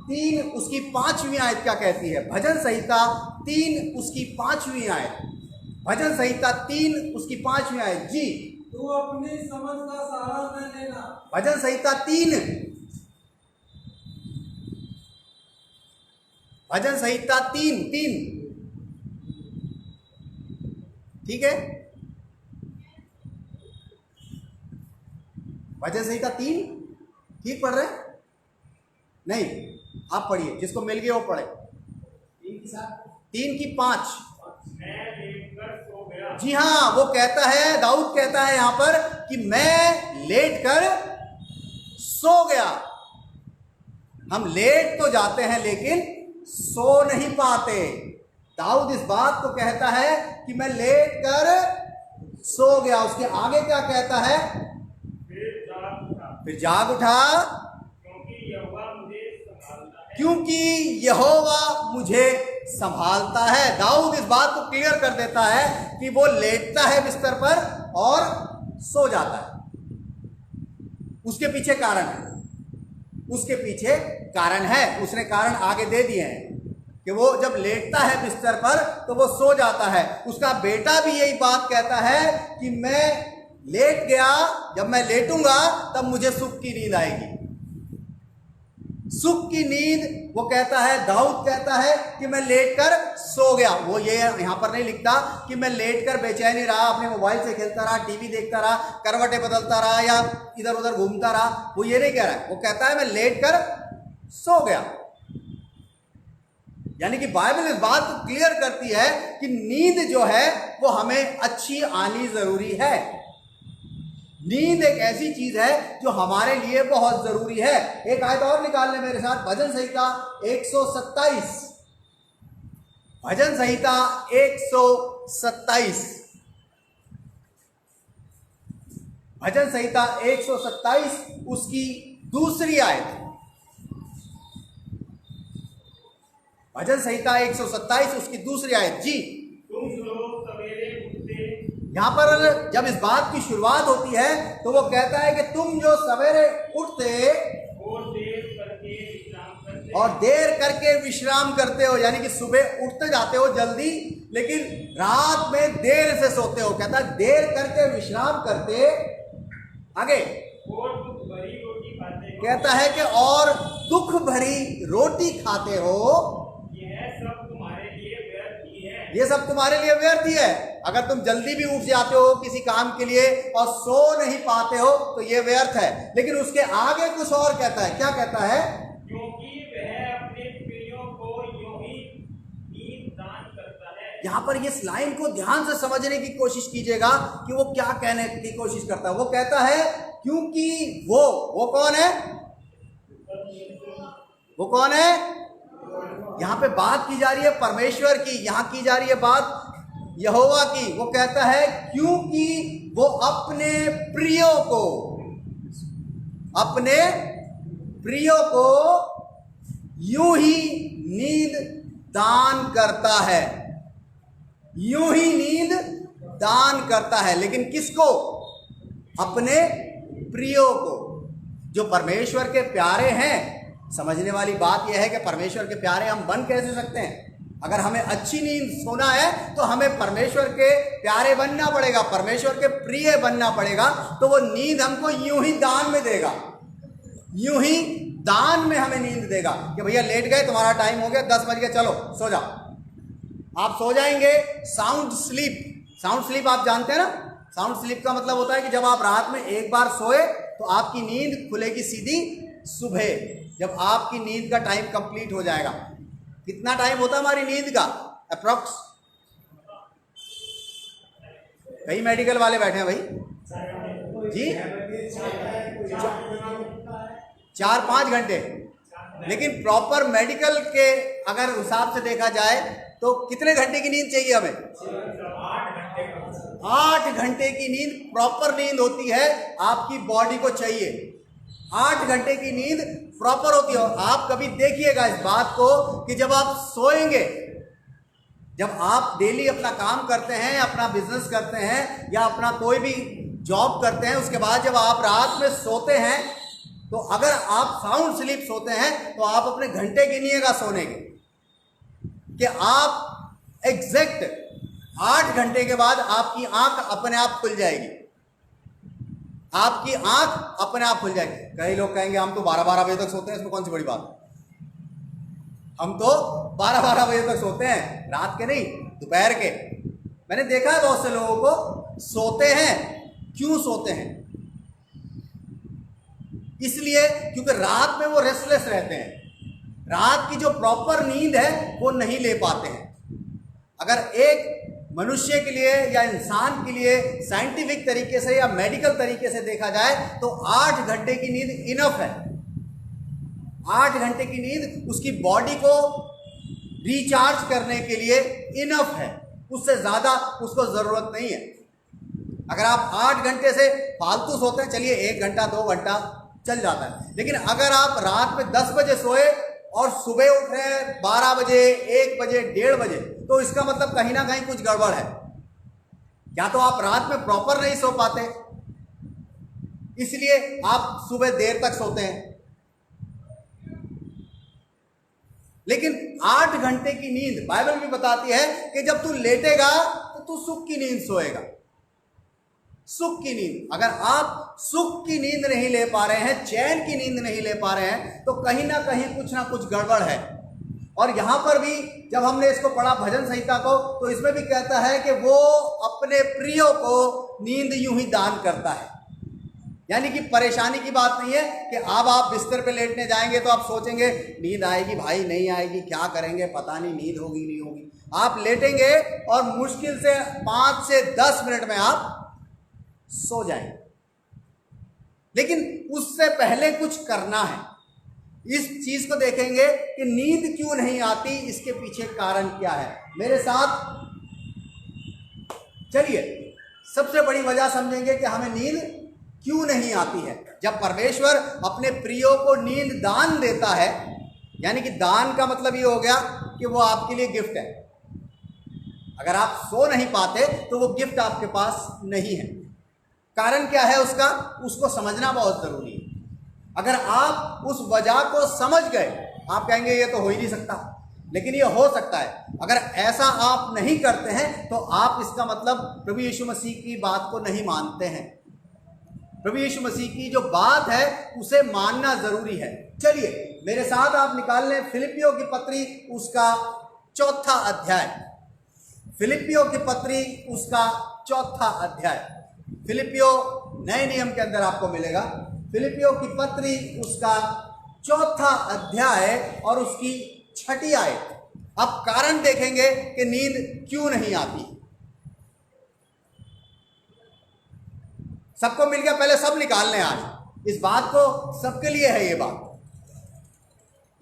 3 उसकी 5वीं आयत क्या कहती है? भजन संहिता 3 उसकी 5वीं आयत। भजन संहिता 3 उसकी 5वीं आयत। जी, तू अपनी समझ का सहारा न लेना। भजन संहिता 3, भजन संहिता 3 ठीक है, भजन संहिता 3 ठीक पढ़ रहे हैं? नहीं, आप पढ़िए, जिसको मिल गया वो पढ़े। 3 की 5। मैं लेटकर सो गया। जी हाँ, वो कहता है, दाऊद कहता है यहां पर कि मैं लेट कर सो गया। हम लेट तो जाते हैं लेकिन सो नहीं पाते। दाऊद इस बात को कहता है कि मैं लेट कर सो गया। उसके आगे क्या कहता है? फिर जाग उठा, क्योंकि यहोवा मुझे संभालता है। दाऊद इस बात को क्लियर कर देता है कि वो लेटता है बिस्तर पर और सो जाता है। उसके पीछे कारण है, उसके पीछे कारण है। उसने कारण आगे दे दिए हैं कि वो जब लेटता है बिस्तर पर तो वो सो जाता है। उसका बेटा भी यही बात कहता है कि मैं लेट गया, जब मैं लेटूंगा तब मुझे सुख की नींद आएगी। सुख की नींद वो कहता है, दाऊद कहता है कि मैं लेटकर सो गया। वो ये यहां पर नहीं लिखता कि मैं लेटकर बेचैन ही रहा, अपने मोबाइल से खेलता रहा, टीवी देखता रहा, करवटें बदलता रहा या इधर उधर घूमता रहा। वो ये नहीं कह रहा है, वो कहता है मैं लेटकर सो गया। यानी कि बाइबल इस बात को क्लियर करती है कि नींद जो है वो हमें अच्छी आनी जरूरी है। नींद एक ऐसी चीज है जो हमारे लिए बहुत जरूरी है। एक आयत और निकाल ले मेरे साथ, भजन संहिता 127। भजन संहिता 127, भजन संहिता 127 उसकी दूसरी आयत। भजन संहिता 127 उसकी दूसरी आयत। जी, तुम जो सवेरे उठते। यहां पर जब इस बात की शुरुआत होती है तो वो कहता है कि तुम जो सवेरे उठते और देर करके विश्राम करते हो, यानी कि सुबह उठते जाते हो जल्दी लेकिन रात में देर से सोते हो। कहता है देर करके विश्राम करते। आगे और दुख भरी रोटी खाते हो। कहता है कि और दुख भरी रोटी खाते हो। यह सब तुम्हारे लिए व्यर्थ ही है। ये सब तुम्हारे लिए व्यर्थ ही है। अगर तुम जल्दी भी उठ जाते हो किसी काम के लिए और सो नहीं पाते हो तो ये व्यर्थ है। लेकिन उसके आगे कुछ और कहता है। क्या कहता है? क्योंकि वह अपने प्रियों को यूं ही नींद दान करता है। यहां पर इस लाइन को ध्यान से समझने की कोशिश कीजिएगा कि वो क्या कहने की कोशिश करता है। वो कहता है क्योंकि वो कौन है? वो कौन है? यहां पे बात की जा रही है परमेश्वर की, यहां की जा रही है बात यहोवा की। वो कहता है क्योंकि वो अपने प्रियों को यूं ही नींद दान करता है। यूं ही नींद दान करता है। लेकिन किसको? अपने प्रियों को, जो परमेश्वर के प्यारे हैं। समझने वाली बात यह है कि परमेश्वर के प्यारे हम बन कैसे सकते हैं? अगर हमें अच्छी नींद सोना है तो हमें परमेश्वर के प्यारे बनना पड़ेगा, परमेश्वर के प्रिय बनना पड़ेगा। तो वो नींद हमको यूं ही दान में देगा, यूं ही दान में हमें नींद देगा कि भैया लेट गए, तुम्हारा टाइम हो गया, 10 बज गए, चलो सो जाओ। आप सो जाएंगे। साउंड स्लीप आप जानते हैं ना? साउंड स्लीप का मतलब होता है कि जब आप रात में एक बार सोए तो आपकी नींद खुलेगी सीधी सुबह, जब आपकी नींद का टाइम कंप्लीट हो जाएगा। कितना टाइम होता है हमारी नींद का अप्रॉक्स? कई मेडिकल वाले बैठे हैं भाई जी, 4-5 घंटे। लेकिन प्रॉपर मेडिकल के अगर हिसाब से देखा जाए तो कितने घंटे की नींद चाहिए हमें? 8 घंटे की नींद प्रॉपर नींद होती है, आपकी बॉडी को चाहिए। 8 घंटे की नींद प्रॉपर होती है। और आप कभी देखिएगा इस बात को कि जब आप सोएंगे, जब आप डेली अपना काम करते हैं, अपना बिजनेस करते हैं या अपना कोई भी जॉब करते हैं, उसके बाद जब आप रात में सोते हैं तो अगर आप साउंड स्लीप सोते हैं तो आप अपने घंटे गिनिएगा सोने के, कि आप एग्जैक्ट 8 घंटे के बाद आपकी आंख अपने आप खुल जाएगी। आपकी आंख अपने आप खुल जाएगी। कई लोग कहेंगे हम तो 12-12 बजे तक सोते हैं, इसमें कौन सी बड़ी बात? हम तो 12-12 बजे तक सोते हैं, रात के नहीं, दोपहर के। मैंने देखा है बहुत से लोगों को सोते हैं। क्यों सोते हैं? इसलिए क्योंकि रात में वो रेस्टलेस रहते हैं, रात की जो प्रॉपर नींद है वो नहीं ले पाते हैं। अगर एक मनुष्य के लिए या इंसान के लिए साइंटिफिक तरीके से या मेडिकल तरीके से देखा जाए तो 8 घंटे की नींद इनफ है। 8 घंटे की नींद उसकी बॉडी को रिचार्ज करने के लिए इनफ है, उससे ज़्यादा उसको ज़रूरत नहीं है। अगर आप 8 घंटे से फालतू सोते हैं, चलिए 1 घंटा 2 घंटा चल जाता है। लेकिन अगर आप रात में 10 बजे सोए और सुबह उठ रहे हैं 12 बजे, 1 बजे, 1:30 बजे, तो इसका मतलब कहीं ना कहीं कुछ गड़बड़ है। या तो आप रात में प्रॉपर नहीं सो पाते, इसलिए आप सुबह देर तक सोते हैं। लेकिन 8 घंटे की नींद बाइबल भी बताती है कि जब तू लेटेगा तो तू सुख की नींद सोएगा। सुख की नींद, अगर आप सुख की नींद नहीं ले पा रहे हैं, चैन की नींद नहीं ले पा रहे हैं, तो कहीं ना कहीं कुछ ना कुछ गड़बड़ है। और यहां पर भी जब हमने इसको पढ़ा भजन संहिता को, तो इसमें भी कहता है कि वो अपने प्रियो को नींद यूं ही दान करता है। यानी कि परेशानी की बात नहीं है कि अब आप बिस्तर पे लेटने जाएंगे तो आप सोचेंगे नींद आएगी भाई नहीं आएगी, क्या करेंगे पता नहीं, नींद होगी नहीं होगी। आप लेटेंगे और मुश्किल से 5 से 10 मिनट में आप सो जाएंगे। लेकिन उससे पहले कुछ करना है। इस चीज को देखेंगे कि नींद क्यों नहीं आती, इसके पीछे कारण क्या है। मेरे साथ चलिए सबसे बड़ी वजह समझेंगे कि हमें नींद क्यों नहीं आती है। जब परमेश्वर अपने प्रियो को नींद दान देता है, यानी कि दान का मतलब ये हो गया कि वो आपके लिए गिफ्ट है। अगर आप सो नहीं पाते तो वो गिफ्ट आपके पास नहीं है। कारण क्या है उसका, उसको समझना बहुत जरूरी है। अगर आप उस वजह को समझ गए, आप कहेंगे ये तो हो ही नहीं सकता, लेकिन ये हो सकता है। अगर ऐसा आप नहीं करते हैं तो आप इसका मतलब प्रभु यीशु मसीह की बात को नहीं मानते हैं। प्रभु यीशु मसीह की जो बात है उसे मानना जरूरी है। चलिए मेरे साथ आप निकाल लें फिलिपियों की पत्री उसका 4था अध्याय। फिलिपियों की पत्री उसका 4था अध्याय। फिलिपियो नए नियम के अंदर आपको मिलेगा। फिलिपियों की पत्री उसका 4था अध्याय और उसकी 6ठी आयत। अब कारण देखेंगे कि नींद क्यों नहीं आती। सबको मिल गया, पहले सब निकाल लें आज। इस बात को सबके लिए है, ये बात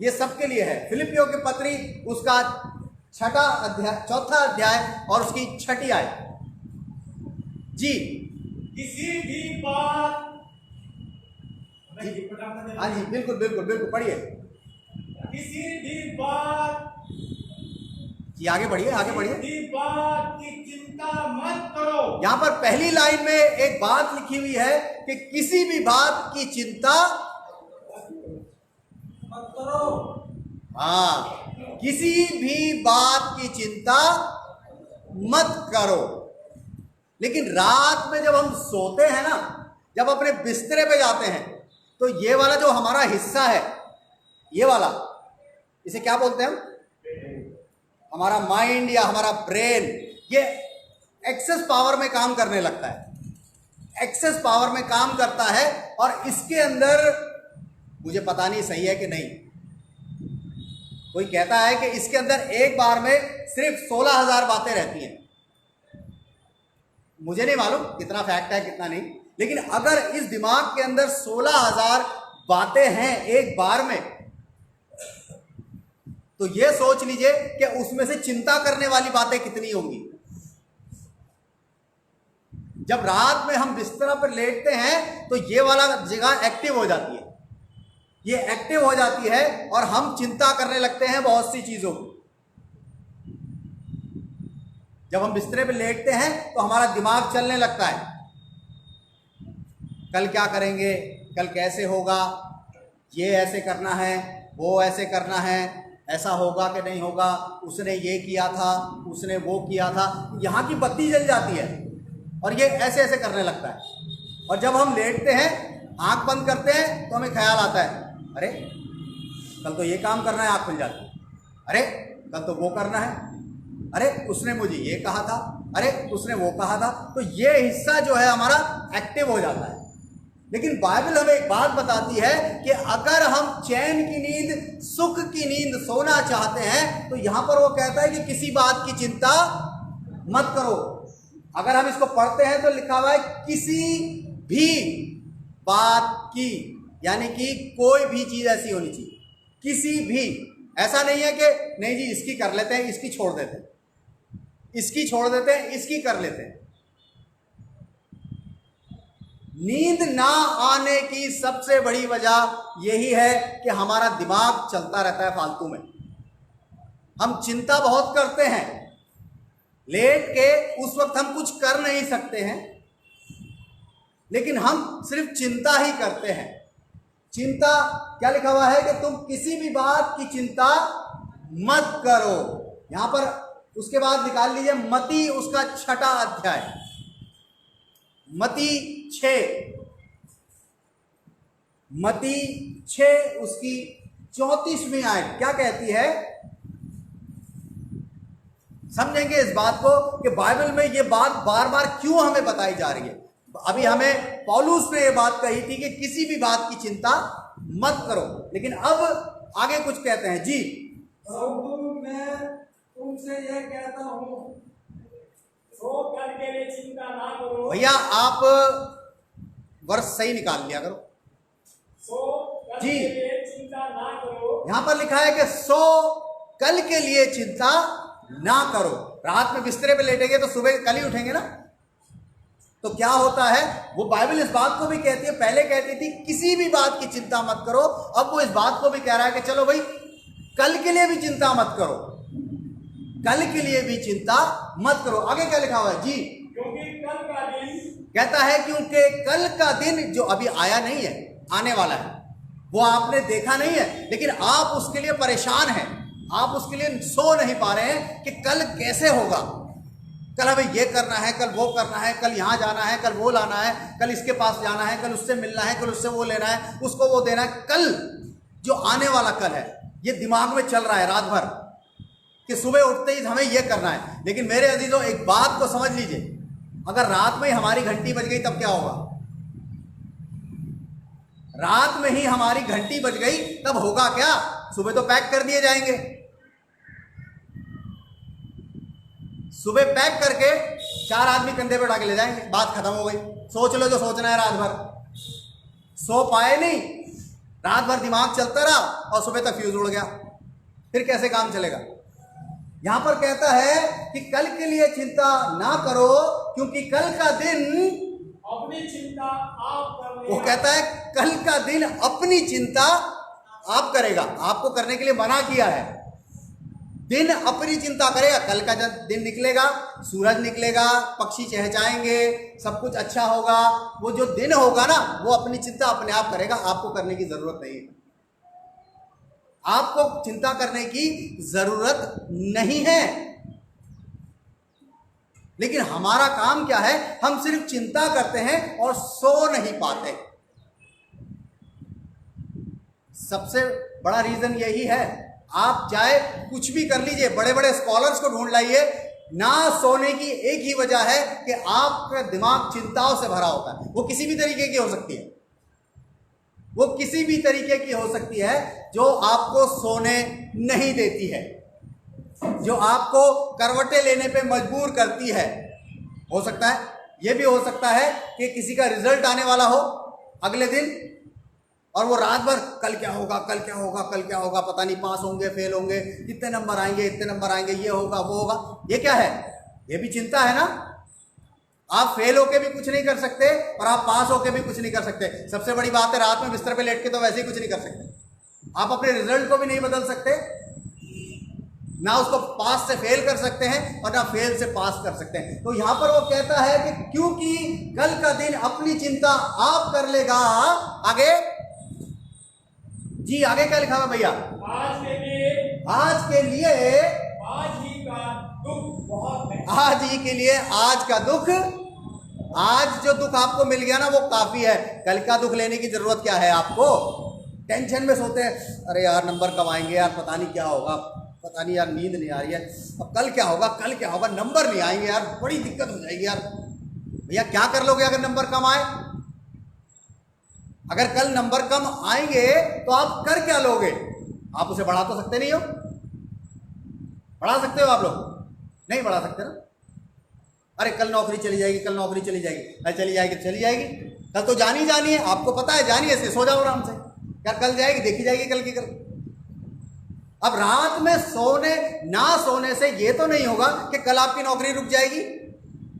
ये सबके लिए है। फिलिपियों की पत्री उसका 6ठा अध्याय, 4था अध्याय और उसकी 6ठी आयत जी। किसी भी बात, हाँ जी बिल्कुल बिल्कुल बिल्कुल पढ़िए। किसी भी बात जी आगे बढ़िए, आगे बढ़िए। किसी भी बात की चिंता मत करो। यहां पर पहली लाइन में एक बात लिखी हुई है कि किसी भी बात की चिंता मत करो। हाँ, किसी भी बात की चिंता मत करो। लेकिन रात में जब हम सोते हैं ना, जब अपने बिस्तरे पे जाते हैं, तो ये वाला जो हमारा हिस्सा है, ये वाला, इसे क्या बोलते हैं हम, हमारा माइंड या हमारा ब्रेन, ये एक्सेस पावर में काम करने लगता है। एक्सेस पावर में काम करता है और इसके अंदर, मुझे पता नहीं सही है कि नहीं, कोई कहता है कि इसके अंदर एक बार में सिर्फ 16,000 बातें रहती हैं। मुझे नहीं मालूम कितना फैक्ट है कितना नहीं, लेकिन अगर इस दिमाग के अंदर 16,000 बातें हैं एक बार में, तो ये सोच लीजिए कि उसमें से चिंता करने वाली बातें कितनी होंगी। जब रात में हम बिस्तर पर लेटते हैं तो ये वाला जगह एक्टिव हो जाती है, ये एक्टिव हो जाती है और हम चिंता करने लगते हैं बहुत सी चीजों की। जब हम बिस्तर पे लेटते हैं तो हमारा दिमाग चलने लगता है, कल क्या करेंगे, कल कैसे होगा, ये ऐसे करना है, वो ऐसे करना है, ऐसा होगा कि नहीं होगा, उसने ये किया था, उसने वो किया था। यहाँ की बत्ती जल जाती है और ये ऐसे ऐसे करने लगता है। और जब हम लेटते हैं, आंख बंद करते हैं, तो हमें ख्याल आता है, अरे कल तो ये काम करना है, आंख खुल जाती है, अरे कल तो वो करना है, अरे उसने मुझे ये कहा था, अरे उसने वो कहा था। तो ये हिस्सा जो है हमारा एक्टिव हो जाता है। लेकिन बाइबल हमें एक बात बताती है कि अगर हम चैन की नींद, सुख की नींद सोना चाहते हैं, तो यहां पर वो कहता है कि किसी बात की चिंता मत करो। अगर हम इसको पढ़ते हैं तो लिखा हुआ है किसी भी बात की, यानी कि कोई भी चीज ऐसी होनी चाहिए, किसी भी। ऐसा नहीं है कि नहीं जी इसकी कर लेते हैं, इसकी छोड़ देते हैं, इसकी छोड़ देते हैं, इसकी कर लेते हैं। नींद ना आने की सबसे बड़ी वजह यही है कि हमारा दिमाग चलता रहता है फालतू में। हम चिंता बहुत करते हैं, लेट के उस वक्त हम कुछ कर नहीं सकते हैं, लेकिन हम सिर्फ चिंता ही करते हैं। चिंता क्या लिखा हुआ है कि तुम किसी भी बात की चिंता मत करो। यहां पर उसके बाद निकाल लीजिए मती उसका 6वां अध्याय, मती 6 उसकी 34वीं आयत क्या कहती है, समझेंगे इस बात को कि बाइबल में ये बात बार बार क्यों हमें बताई जा रही है। अभी हमें पौलुस ने ये बात कही थी कि किसी भी बात की चिंता मत करो, लेकिन अब आगे कुछ कहते हैं जी। परंतु मैं तुमसे यह कहता हूँ, सो कल के लिए चिंता ना करो। भैया आप वर्ष सही निकाल लिया करो। सो कल जी। के लिए चिंता ना करो। यहां पर लिखा है कि सो कल के लिए चिंता ना करो। रात में बिस्तरे पे लेटेंगे तो सुबह कल ही उठेंगे ना। तो क्या होता है, वो बाइबल इस बात को भी कहती है, पहले कहती थी किसी भी बात की चिंता मत करो, अब वो इस बात को भी कह रहा है कि चलो भाई कल के लिए भी चिंता मत करो, कल के लिए भी चिंता मत करो। आगे क्या लिखा हुआ है जी, क्योंकि कल का दिन, कहता है क्योंकि कल का दिन जो अभी आया नहीं है, आने वाला है, वो आपने देखा नहीं है, लेकिन आप उसके लिए परेशान हैं, आप उसके लिए सो नहीं पा रहे हैं कि कल कैसे होगा, कल हमें ये करना है, कल वो करना है, कल यहाँ जाना है, कल वो लाना है, कल इसके पास जाना है, कल उससे मिलना है, कल उससे वो लेना है, उसको वो देना है। कल जो आने वाला कल है ये दिमाग में चल रहा है रात भर कि सुबह उठते ही हमें ये करना है। लेकिन मेरे अजीजों एक बात को समझ लीजिए, अगर रात में ही हमारी घंटी बज गई तब क्या होगा, रात में ही हमारी घंटी बज गई तब होगा क्या, सुबह तो पैक कर दिए जाएंगे, सुबह पैक करके 4 आदमी कंधे पे उठा के ले जाएंगे, बात खत्म हो गई। सोच लो जो सोचना है, रात भर सो पाए नहीं, रात भर दिमाग चलता रहा और सुबह तक फ्यूज उड़ गया, फिर कैसे काम चलेगा। यहां पर कहता है कि कल के लिए चिंता ना करो क्योंकि कल का दिन अपनी चिंता आप कर लेना। वो कहता है कल का दिन अपनी चिंता आप करेगा, आपको करने के लिए मना किया है। दिन अपनी चिंता करेगा, कल का जब दिन निकलेगा, सूरज निकलेगा, पक्षी चहचहाएंगे, सब कुछ अच्छा होगा, वो जो दिन होगा ना वो अपनी चिंता अपने आप करेगा, आपको करने की जरूरत नहीं है, आपको चिंता करने की जरूरत नहीं है। लेकिन हमारा काम क्या है, हम सिर्फ चिंता करते हैं और सो नहीं पाते। सबसे बड़ा रीजन यही है, आप चाहे कुछ भी कर लीजिए, बड़े बड़े स्कॉलर्स को ढूंढ लाइए, ना सोने की एक ही वजह है कि आपका दिमाग चिंताओं से भरा होता है। वो किसी भी तरीके की हो सकती है, वो किसी भी तरीके की हो सकती है जो आपको सोने नहीं देती है, जो आपको करवटें लेने पे मजबूर करती है। हो सकता है, ये भी हो सकता है कि किसी का रिजल्ट आने वाला हो अगले दिन और वो रात भर कल क्या होगा, कल क्या होगा, कल क्या होगा, पता नहीं पास होंगे, फेल होंगे, कितने नंबर आएंगे, इतने नंबर आएंगे, ये होगा वो होगा। ये क्या है, ये भी चिंता है ना। आप फेल होके भी कुछ नहीं कर सकते और आप पास होके भी कुछ नहीं कर सकते। सबसे बड़ी बात है, रात में बिस्तर पे लेट के तो वैसे ही कुछ नहीं कर सकते, आप अपने रिजल्ट को भी नहीं बदल सकते, ना उसको पास से फेल कर सकते हैं और ना फेल से पास कर सकते हैं। तो यहां पर वो कहता है कि क्योंकि कल का दिन अपनी चिंता आप कर लेगा। आगे जी, आगे क्या लिखा हुआ भैया, आज के लिए आज के लिए आज ही का दुख बहुत है। आज ही के लिए आज का दुख, आज जो दुख आपको मिल गया ना वो काफी है, कल का दुख लेने की जरूरत क्या है आपको। टेंशन में सोते हैं, अरे यार नंबर कब आएंगे यार, पता नहीं क्या होगा, पता नहीं यार, नींद नहीं आ रही है, अब कल क्या होगा, कल क्या होगा, नंबर नहीं आएंगे यार, बड़ी दिक्कत हो जाएगी यार। भैया क्या कर लोगे अगर नंबर कम आए, अगर कल नंबर कम आएंगे तो आप कर क्या लोगे, आप उसे बढ़ा तो सकते नहीं हो, बढ़ा सकते हो आप लोग, नहीं बढ़ा सकते ना। अरे कल नौकरी चली जाएगी, कल नौकरी चली जाएगी, कल चली जाएगी, चली जाएगी, कल तो जानी जानी है, आपको पता है, जानी है, सो जाओ आराम से, यार कल जाएगी, देखी जाएगी कल की कल। अब रात में सोने ना सोने से ये तो नहीं होगा कि कल आपकी नौकरी रुक जाएगी।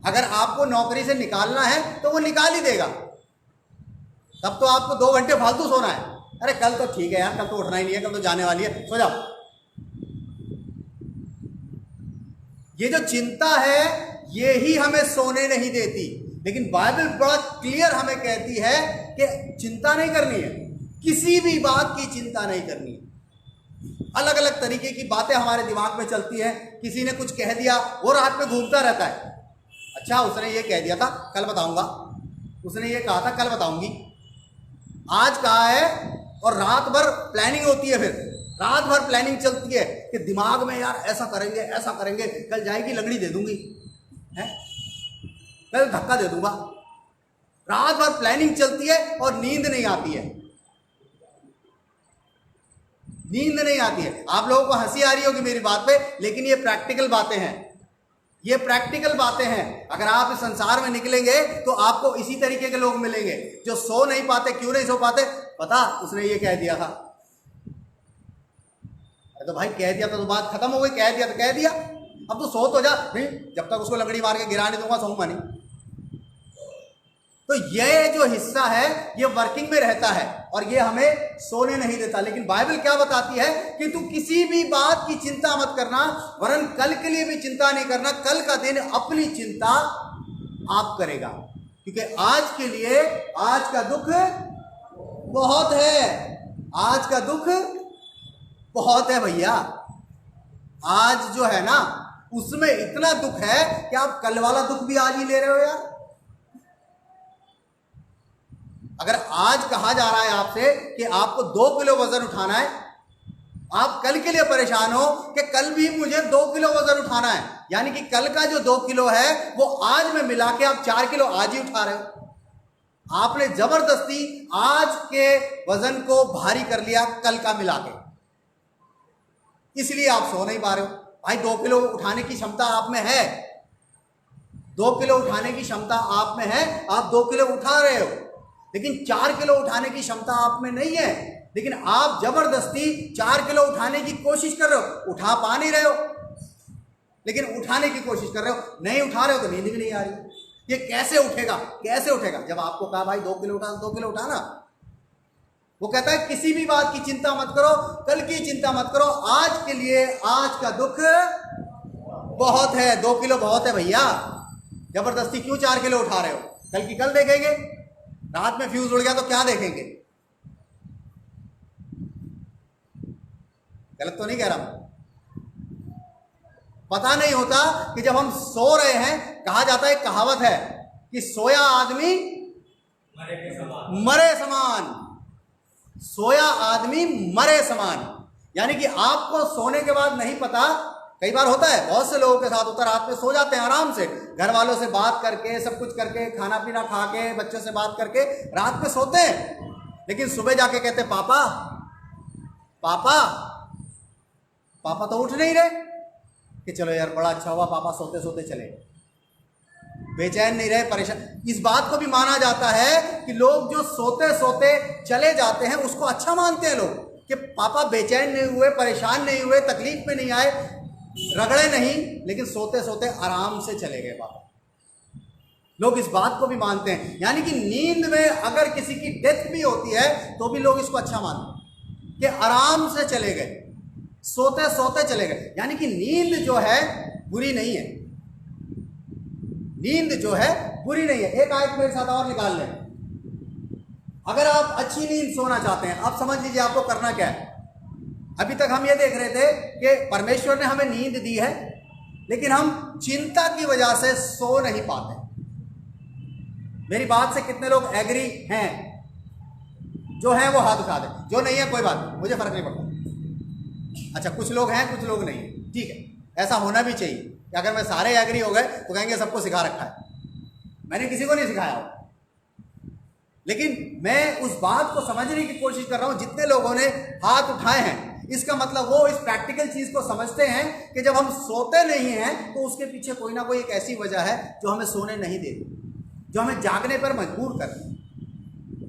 अगर आपको नौकरी से निकालना है तो वो निकाल ही देगा, तब तो आपको 2 घंटे फालतू सोना है। अरे कल तो ठीक है यार, कल तो उठना ही नहीं है, कल तो जाने वाली है, सो जाओ। ये जो चिंता है ये ही हमें सोने नहीं देती। लेकिन बाइबल बड़ा क्लियर हमें कहती है कि चिंता नहीं करनी है, किसी भी बात की चिंता नहीं करनी है। अलग अलग तरीके की बातें हमारे दिमाग में चलती हैं। किसी ने कुछ कह दिया, वो रात में घूमता रहता है, अच्छा उसने ये कह दिया था कल बताऊंगा, उसने ये कहा था कल बताऊंगी, आज कहा है, और रात भर प्लानिंग होती है, फिर रात भर प्लानिंग चलती है कि दिमाग में यार ऐसा करेंगे, कल जाएगी लंगड़ी दे दूंगी, है कल धक्का दे दूंगा। रात भर प्लानिंग चलती है और नींद नहीं आती है, नींद नहीं आती है। आप लोगों को हंसी आ रही होगी मेरी बात पे, लेकिन ये प्रैक्टिकल बातें हैं, ये प्रैक्टिकल बातें हैं। अगर आप इस संसार में निकलेंगे तो आपको इसी तरीके के लोग मिलेंगे जो सो नहीं पाते। क्यों नहीं सो पाते? पता उसने ये कह दिया था, अरे तो भाई कह दिया था तो बात खत्म हो गई, कह दिया तो कह दिया, अब तो सो तो जा। नहीं, जब तक उसको लकड़ी मार के गिरा नहीं दूंगा सोऊंगा नहीं। तो ये जो हिस्सा है ये वर्किंग में रहता है और ये हमें सोने नहीं देता। लेकिन बाइबल क्या बताती है कि तू किसी भी बात की चिंता मत करना, वरन कल के लिए भी चिंता नहीं करना, कल का दिन अपनी चिंता आप करेगा, क्योंकि आज के लिए आज का दुख बहुत है, आज का दुख बहुत है भैया। आज जो है ना उसमें इतना दुख है कि आप कल वाला दुख भी आज ही ले रहे हो यार। अगर आज कहा जा रहा है आपसे कि आपको 2 किलो वजन उठाना है, आप कल के लिए परेशान हो कि कल भी मुझे 2 किलो वजन उठाना है, यानी कि कल का जो 2 किलो है वो आज में मिला के आप 4 किलो आज ही उठा रहे हो। आपने जबरदस्ती आज के वजन को भारी कर लिया कल का मिला के, इसलिए आप सो नहीं पा रहे हो। भाई 2 किलो उठाने की क्षमता आप में है, 2 किलो उठाने की क्षमता आप में है, आप 2 किलो उठा रहे हो, लेकिन 4 किलो उठाने की क्षमता आप में नहीं है। लेकिन आप जबरदस्ती 4 किलो उठाने की कोशिश कर रहे हो, उठा पा नहीं रहे हो, लेकिन उठाने की कोशिश कर रहे हो, नहीं उठा रहे हो तो नींद भी नहीं आ रही। ये कैसे उठेगा, कैसे उठेगा? जब आपको कहा भाई 2 किलो उठा, 2 किलो उठाना, वो कहता है किसी भी बात की चिंता मत करो, कल की चिंता मत करो, आज के लिए आज का दुख बहुत है। 2 किलो बहुत है भैया, जबरदस्ती क्यों 4 किलो उठा रहे हो? कल की कल देखेंगे, रात में फ्यूज उड़ गया तो क्या देखेंगे? गलत तो नहीं कह रहा? पता नहीं होता कि जब हम सो रहे हैं, कहा जाता है, कहावत है कि सोया आदमी मरे समान, सोया आदमी मरे समान। यानी कि आपको सोने के बाद नहीं पता, कई बार होता है, बहुत से लोगों के साथ होता है, रात में सो जाते हैं आराम से, घर वालों से बात करके, सब कुछ करके, खाना पीना खा के, बच्चों से बात करके रात में सोते हैं, लेकिन सुबह जाके कहते हैं पापा पापा पापा तो उठ नहीं रहे कि चलो यार बड़ा अच्छा हुआ पापा सोते सोते चले, बेचैन नहीं रहे, परेशान। इस बात को भी माना जाता है कि लोग जो सोते सोते चले जाते हैं उसको अच्छा मानते हैं लोग, कि पापा बेचैन नहीं हुए, परेशान नहीं हुए, तकलीफ में नहीं आए, रगड़े नहीं, लेकिन सोते सोते आराम से चले गए पापा। लोग इस बात को भी मानते हैं, यानी कि नींद में अगर किसी की डेथ भी होती है तो भी लोग इसको अच्छा मानते हैं कि आराम से चले गए, सोते सोते चले गए। यानी कि नींद जो है बुरी नहीं है, नींद जो है बुरी नहीं है। एक आयत मेरे साथ और निकाल लें। अगर आप अच्छी नींद सोना चाहते हैं, आप समझ लीजिए आपको करना क्या है। अभी तक हम ये देख रहे थे कि परमेश्वर ने हमें नींद दी है, लेकिन हम चिंता की वजह से सो नहीं पाते। मेरी बात से कितने लोग एग्री हैं? जो हैं वो हाथ उठा दें, जो नहीं है कोई बात नहीं, मुझे फर्क नहीं पड़ता। अच्छा, कुछ लोग हैं कुछ लोग नहीं है, ठीक है, ऐसा होना भी चाहिए कि अगर मैं सारे एग्री हो गए तो कहेंगे सबको सिखा रखा है। मैंने किसी को नहीं सिखाया हो, लेकिन मैं उस बात को समझने की कोशिश कर रहा हूं। जितने लोगों ने हाथ उठाए हैं, इसका मतलब वो इस प्रैक्टिकल चीज को समझते हैं कि जब हम सोते नहीं हैं तो उसके पीछे कोई ना कोई एक ऐसी वजह है जो हमें सोने नहीं देती, जो हमें जागने पर मजबूर करती है।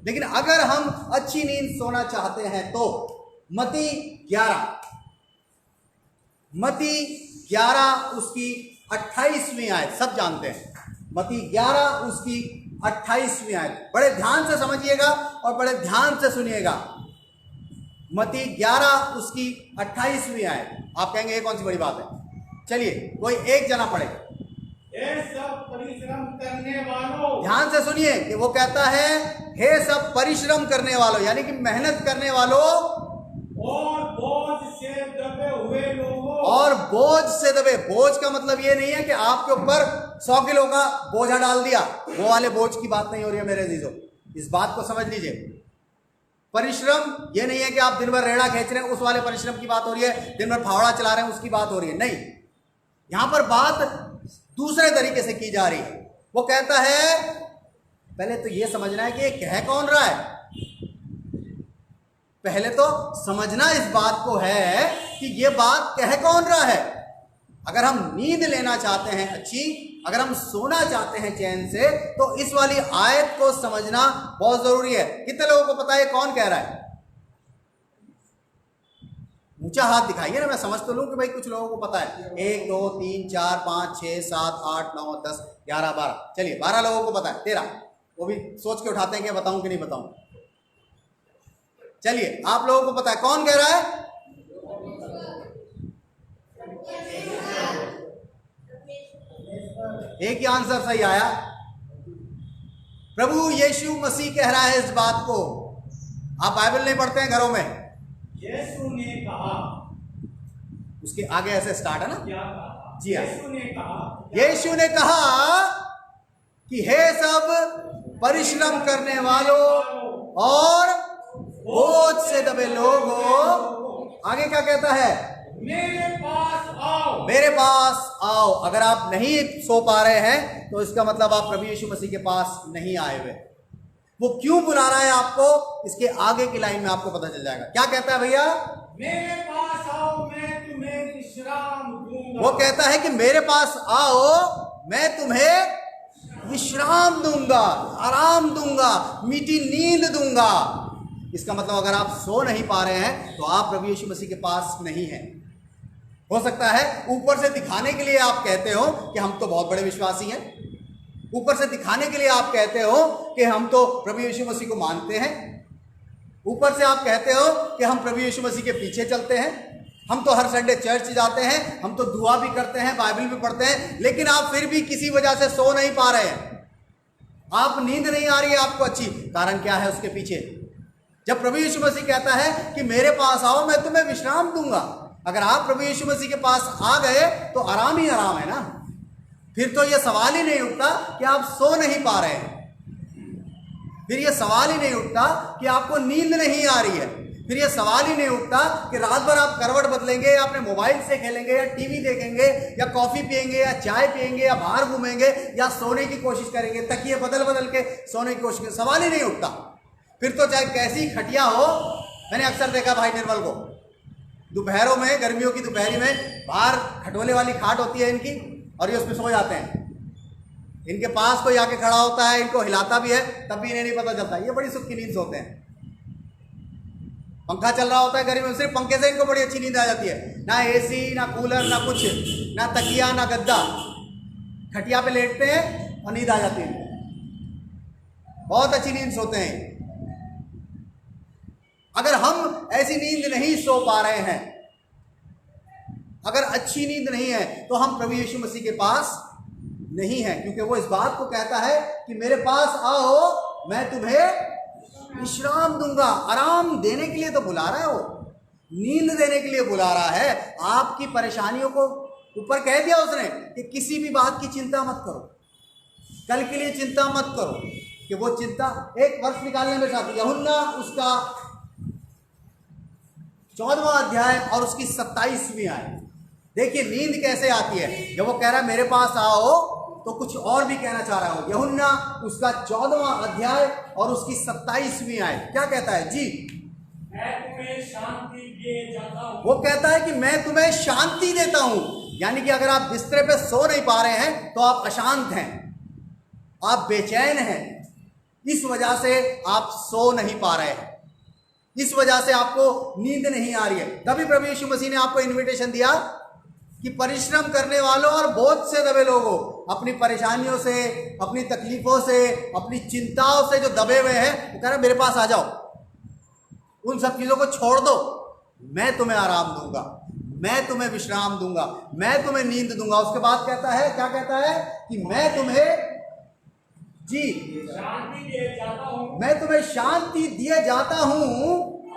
लेकिन अगर हम अच्छी नींद सोना चाहते हैं तो मत्ती 11 उसकी 28वीं आयत, सब जानते हैं, मत्ती 11 उसकी 28वीं आयत, बड़े ध्यान से समझिएगा और बड़े ध्यान से सुनिएगा। मत्ती 11 उसकी 28वीं आयत। आप कहेंगे ये कौन सी बड़ी बात है? चलिए कोई एक जना पढ़े। हे सब परिश्रम करने वालों, ध्यान से सुनिए कि वो कहता है हे सब परिश्रम करने वालों, यानी कि मेहनत करने वालों और बोझ से हुए लोगों, और बोझ से दबे। बोझ का मतलब ये नहीं है कि आपके ऊपर 100 किलो का बोझा डाल दिया, वो वाले बोझ की बात नहीं हो रही है मेरे अजीजों, इस बात को समझ लीजिए। परिश्रम ये नहीं है कि आप दिन भर रेड़ा खींच रहे हैं, उस वाले परिश्रम की बात हो रही है, दिन भर फावड़ा चला रहे हैं उसकी बात हो रही है, नहीं। यहां पर बात दूसरे तरीके से की जा रही है। वो कहता है, पहले तो ये समझना है कि ये कह कौन रहा है। पहले तो समझना इस बात को है कि ये बात कह कौन रहा है। अगर हम नींद लेना चाहते हैं अच्छी, अगर हम सोना चाहते हैं चैन से, तो इस वाली आयत को समझना बहुत जरूरी है। कितने लोगों को पता है कौन कह रहा है? ऊंचा हाथ दिखाइए ना, मैं समझ तो लूं कि भाई कुछ लोगों को पता है। 1 2 3 4 5 6 7 8 9 10 11 12, चलिए 12 लोगों को पता है। 13 वो भी सोच के उठाते हैं कि बताऊं कि नहीं बताऊं। चलिए आप लोगों को पता है कौन कह रहा है? एक ही आंसर सही आया। प्रभु यीशु मसीह कह रहा है इस बात को। आप बाइबल नहीं पढ़ते हैं घरों में? यीशु ने कहा, उसके आगे ऐसे स्टार्ट है ना? क्या कहा? जी हाँ। यीशु ने कहा कि हे सब परिश्रम करने वालों और बोझ से दबे लोगों, आगे क्या कहता है? मेरे पास आओ। मेरे पास आओ। अगर आप नहीं सो पा रहे हैं तो इसका मतलब आप प्रभु यीशु मसीह के पास नहीं आए हुए। वो क्यों बुला रहा है आपको, इसके आगे की लाइन में आपको पता चल जाएगा। क्या कहता है भैया? मेरे पास आओ, मैं तुम्हें विश्राम दूंगा। वो कहता है कि मेरे पास आओ, मैं तुम्हें विश्राम दूंगा, आराम दूंगा, मीठी नींद दूंगा। इसका मतलब अगर आप सो नहीं पा रहे हैं तो आप प्रभु यीशु मसीह के पास नहीं हैं। हो सकता है ऊपर से दिखाने के लिए आप कहते हो कि हम तो बहुत बड़े विश्वासी हैं, ऊपर से दिखाने के लिए आप कहते हो कि हम तो प्रभु यीशु मसीह को मानते हैं, ऊपर से आप कहते हो कि हम प्रभु यीशु मसीह के पीछे चलते हैं, हम तो हर संडे चर्च जाते हैं, हम तो दुआ भी करते हैं, बाइबल भी पढ़ते हैं, लेकिन आप फिर भी किसी वजह से सो नहीं पा रहे हैं। आप नींद नहीं आ रही है आपको अच्छी। कारण क्या है उसके पीछे? जब प्रभु यीशु मसीह कहता है कि मेरे पास आओ, मैं तुम्हें विश्राम दूंगा, अगर आप प्रभु यीशु मसीह के पास आ गए तो आराम ही आराम है ना। फिर तो यह सवाल ही नहीं उठता कि आप सो नहीं पा रहे हैं, फिर यह सवाल ही नहीं उठता कि आपको नींद नहीं आ रही है, फिर यह सवाल ही नहीं उठता कि रात भर आप करवट बदलेंगे या अपने मोबाइल से खेलेंगे या टीवी देखेंगे या कॉफी पिएंगे या चाय पिएंगे या बाहर घूमेंगे या सोने की कोशिश करेंगे, तकिए बदल बदल के सोने की कोशिश, सवाल ही नहीं उठता। फिर तो चाहे कैसी खटिया हो। मैंने अक्सर देखा भाई निर्मल को दोपहरों में, गर्मियों की दोपहरी में, बाहर खटोले वाली खाट होती है इनकी और ये उसमें सो जाते हैं। इनके पास कोई आके खड़ा होता है, इनको हिलाता भी है, तब भी इन्हें नहीं पता चलता। ये बड़ी सुख की नींद सोते हैं। पंखा चल रहा होता है गर्मी में, सिर्फ पंखे से इनको बड़ी अच्छी नींद आ जाती है। ना एसी, ना कूलर, ना कुछ, ना तकिया, ना गद्दा, खटिया पे लेटते हैं और नींद आ जाती है। बहुत अच्छी नींद सोते हैं। अगर हम ऐसी नींद नहीं सो पा रहे हैं, अगर अच्छी नींद नहीं है, तो हम प्रभु यीशु मसीह के पास नहीं है, क्योंकि वो इस बात को कहता है कि मेरे पास आओ, मैं तुम्हें विश्राम दूंगा। आराम देने के लिए तो बुला रहा है, वो नींद देने के लिए बुला रहा है। आपकी परेशानियों को ऊपर कह दिया उसने कि किसी भी बात की चिंता मत करो, कल के लिए चिंता मत करो, कि वो चिंता एक वर्ष निकालने में साथ। यूहन्ना उसका 14वां अध्याय और उसकी 27वीं आयत देखिए, नींद कैसे आती है। जब वो कह रहा है मेरे पास आओ, तो कुछ और भी कहना चाह रहा हो। यूहन्ना उसका 14वां अध्याय और उसकी 27वीं आयत क्या कहता है जी? मैं तुम्हें शांति दे जाता हूं। वो कहता है कि मैं तुम्हें शांति देता हूं। यानी कि अगर आप बिस्तर पे सो नहीं पा रहे हैं तो आप अशांत हैं, आप बेचैन हैं, इस वजह से आप सो नहीं पा रहे हैं, इस वजह से आपको नींद नहीं आ रही है। तभी प्रभु यीशु मसीह ने आपको इनविटेशन दिया कि परिश्रम करने वालों और बोझ से दबे लोगों, अपनी परेशानियों से, अपनी तकलीफों से, अपनी चिंताओं से जो दबे हुए हैं, वो कह रहा है मेरे पास आ जाओ, उन सब चीजों को छोड़ दो, मैं तुम्हें आराम दूंगा, मैं तुम्हें विश्राम दूंगा, मैं तुम्हें नींद दूंगा। उसके बाद कहता है, क्या कहता है कि मैं तुम्हें जी शांति दे जाता हूं। मैं तुम्हें शांति दिए जाता हूं।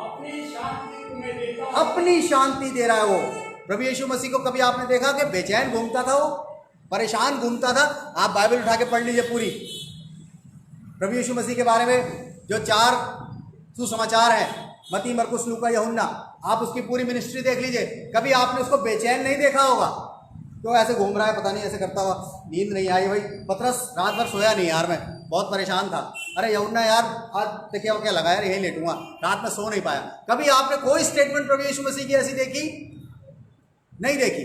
अपनी शांति तुम्हें देता हूं। अपनी शांति दे रहा है वो। प्रभु यीशु मसीह को कभी आपने देखा कि बेचैन घूमता था, वो परेशान घूमता था? आप बाइबल उठा के पढ़ लीजिए पूरी। प्रभु यीशु मसीह के बारे में जो 4 सुसमाचार हैं, मत्ती, मरकुस, लूका, यूहन्ना, आप उसकी पूरी मिनिस्ट्री देख लीजिए। कभी आपने उसको बेचैन नहीं देखा होगा। तो ऐसे घूम रहा है, पता नहीं ऐसे करता हुआ, नींद नहीं आई भाई। पतरस रात भर सोया नहीं यार, मैं बहुत परेशान था। अरे यूहन्ना यार, आज देखिए क्या लगा यार, यही लेटूंगा, रात में सो नहीं पाया। कभी आपने कोई स्टेटमेंट प्रभु यीशु मसीह की ऐसी देखी? नहीं देखी।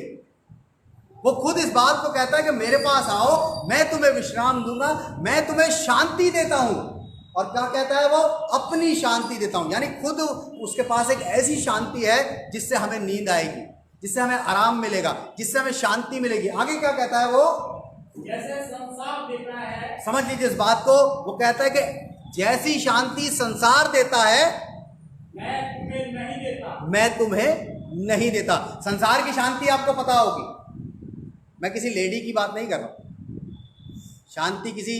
वो खुद इस बात को कहता है कि मेरे पास आओ, मैं तुम्हें विश्राम दूंगा, मैं तुम्हें शांति देता हूं। और क्या कहता है वो? अपनी शांति देता हूं। यानी खुद उसके पास एक ऐसी शांति है जिससे हमें नींद आएगी, जिससे हमें आराम मिलेगा, जिससे हमें शांति मिलेगी। आगे क्या कहता है वो? जैसे संसार देता है, समझ लीजिए इस बात को। वो कहता है कि जैसी शांति संसार देता है, मैं तुम्हें नहीं देता। मैं तुम्हें नहीं देता। संसार की शांति आपको पता होगी। मैं किसी लेडी की बात नहीं कर रहा हूं, शांति किसी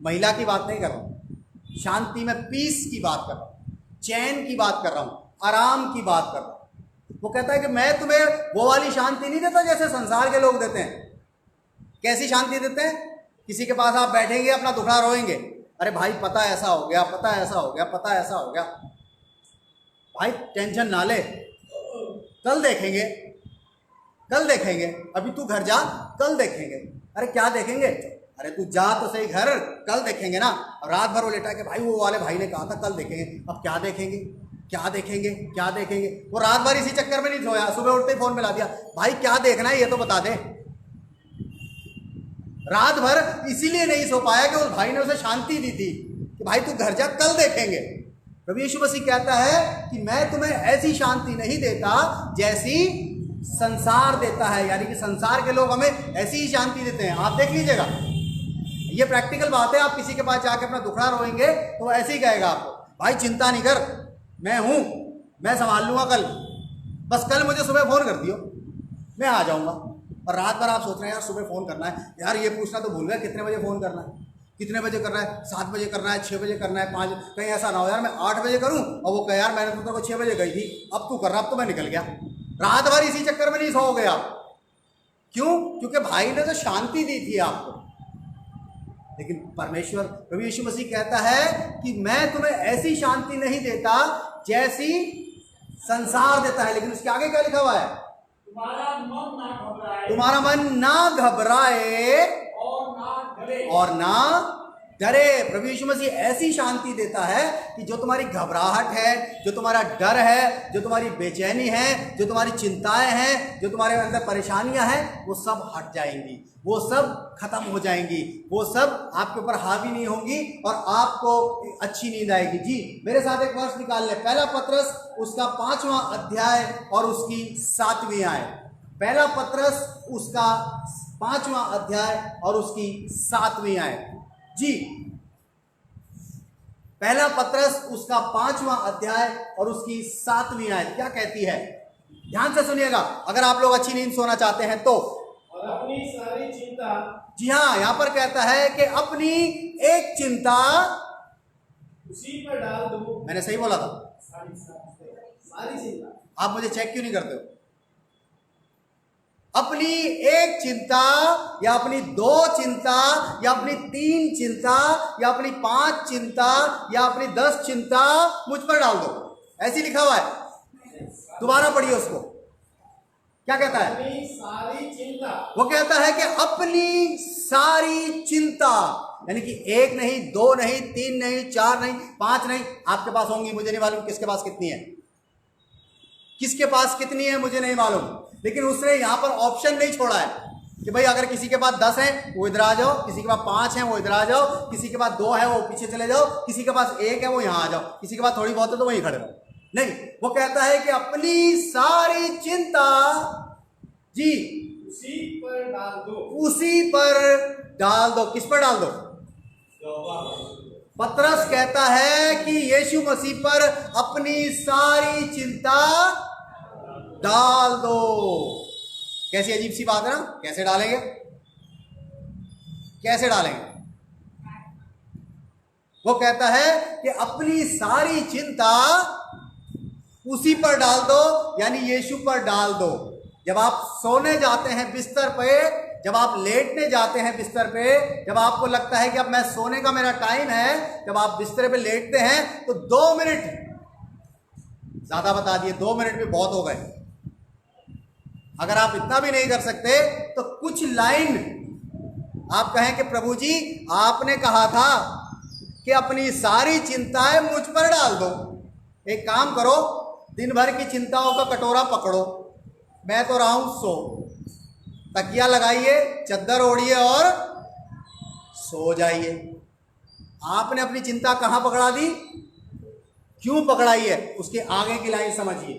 महिला की बात नहीं कर रहा हूं। शांति में पीस की बात कर रहा हूं, चैन की बात कर रहा हूं, आराम की बात कर रहा हूं। वो कहता है कि मैं तुम्हें वो वाली शांति नहीं देता जैसे संसार के लोग देते हैं। कैसी शांति देते हैं? किसी के पास आप बैठेंगे, अपना दुखड़ा रोएंगे, अरे भाई पता ऐसा हो गया, पता ऐसा हो गया, पता ऐसा हो गया। भाई टेंशन ना ले, कल देखेंगे, कल देखेंगे, अभी तू घर जा, कल देखेंगे। अरे क्या देखेंगे? अरे तू जा तो सही घर, कल देखेंगे ना। अब रात भर वो लेटा के भाई वो वाले भाई ने कहा था कल देखेंगे। अब क्या देखेंगे, क्या देखेंगे, क्या देखेंगे? वो रात भर इसी चक्कर में नहीं सोया, सुबह उठते ही फोन मिला दिया, भाई क्या देखना है ये तो बता दे। रात भर इसीलिए नहीं सो पाया कि उस भाई ने उसे शांति दी थी कि भाई तू घर जा, कल देखेंगे। प्रभु यीशु मसीह कहता है कि मैं तुम्हें ऐसी शांति नहीं देता जैसी संसार देता है। यानी कि संसार के लोग हमें ऐसी ही शांति देते हैं। आप देख लीजिएगा, ये प्रैक्टिकल बात है। आप किसी के पास जाके अपना दुखड़ा रोएंगे तो वो ऐसे ही कहेगा आपको, भाई चिंता नहीं कर, मैं हूं, मैं संभाल लूंगा कल, बस कल मुझे सुबह फोन कर दियो, मैं आ जाऊंगा। और रात भर आप सोच रहे हैं यार सुबह फोन करना है, यार ये पूछना तो भूल गया कितने बजे फोन करना है, कितने बजे करना है, 7 बजे करना है, 6 बजे करना है, 5, कहीं ऐसा ना हो यार मैं 8 बजे करूं और वो कहे यार मैंने तो तेरे को 6 बजे गई थी, अब तू कर रहा, अब तो मैं निकल गया। रात भर इसी चक्कर में नहीं सोओगे आप। क्यों? क्योंकि भाई ने तो शांति दी थी आपको। लेकिन परमेश्वर प्रभु यीशु मसीह कहता है कि मैं तुम्हें ऐसी शांति नहीं देता जैसी संसार देता है। लेकिन उसके आगे क्या लिखा हुआ है? तुम्हारा मन ना घबराए और ना डरे। प्रभु यीशु मसीह ऐसी शांति देता है कि जो तुम्हारी घबराहट है, जो तुम्हारा डर है, जो तुम्हारी बेचैनी है, जो तुम्हारी चिंताएं हैं, जो तुम्हारे अंदर परेशानियां हैं, वो सब हट जाएंगी, वो सब खत्म हो जाएंगी, वो सब आपके ऊपर हावी नहीं होंगी और आपको अच्छी नींद आएगी। जी मेरे साथ एक वर्ष निकाल ले, पहला पत्रस उसका 5वां अध्याय और उसकी 7वीं आयत। पहला पत्रस उसका 5वां अध्याय और उसकी 7वीं आयत। जी पहला पत्रस उसका 5वां अध्याय और उसकी 7वीं आयत क्या कहती है? ध्यान से सुनिएगा अगर आप लोग अच्छी नींद सोना चाहते हैं तो। और अपनी सारी चिंता, जी हाँ, यहां पर कहता है कि अपनी एक चिंता उसी पर डाल दो। मैंने सही बोला था? सारी चिंता। आप मुझे चेक क्यों नहीं करते हो? अपनी एक चिंता या अपनी 2 चिंता या अपनी 3 चिंता या अपनी 5 चिंता या अपनी 10 चिंता मुझ पर डाल दो। ऐसी लिखा हुआ है, दोबारा पढ़िए उसको। क्या कहता है? अपनी सारी चिंता। वो कहता है कि अपनी सारी चिंता, यानी कि 1 नहीं, 2 नहीं, 3 नहीं, 4 नहीं, 5 नहीं, आपके पास होंगी, मुझे नहीं मालूम किसके पास कितनी है, किसके पास कितनी है मुझे नहीं मालूम। लेकिन उसने यहां पर ऑप्शन नहीं छोड़ा है कि भाई अगर किसी के पास 10 है वो इधर आ जाओ, किसी के पास 5 है वो इधर आ जाओ, किसी के पास 2 है वो पीछे चले जाओ, किसी के पास 1 है वो यहां आ जाओ, किसी के पास थोड़ी बहुत है तो वहीं खड़े रहो। नहीं, वो कहता है कि अपनी सारी चिंता जी उसी पर डाल दो। उसी पर डाल दो। किस पर डाल दो? पतरस कहता है कि यीशु मसीह पर अपनी सारी चिंता डाल दो। कैसी अजीब सी बात है ना? कैसे डालेंगे? कैसे डालेंगे? वो कहता है कि अपनी सारी चिंता उसी पर डाल दो, यानी यीशु पर डाल दो। जब आप सोने जाते हैं बिस्तर पे, जब आप लेटने जाते हैं बिस्तर पे, जब आपको लगता है कि अब मैं सोने का मेरा टाइम है, जब आप बिस्तर पे लेटते हैं तो 2 मिनट, ज्यादा बता दिए, 2 मिनट भी बहुत हो गए। अगर आप इतना भी नहीं कर सकते तो कुछ लाइन आप कहें कि प्रभु जी आपने कहा था कि अपनी सारी चिंताएं मुझ पर डाल दो। एक काम करो, दिन भर की चिंताओं का कटोरा पकड़ो, मैं तो रहा हूं सो, तकिया लगाइए, चद्दर ओढ़िए और सो जाइए। आपने अपनी चिंता कहां पकड़ा दी, क्यों पकड़ाई है, उसके आगे की लाइन समझिए।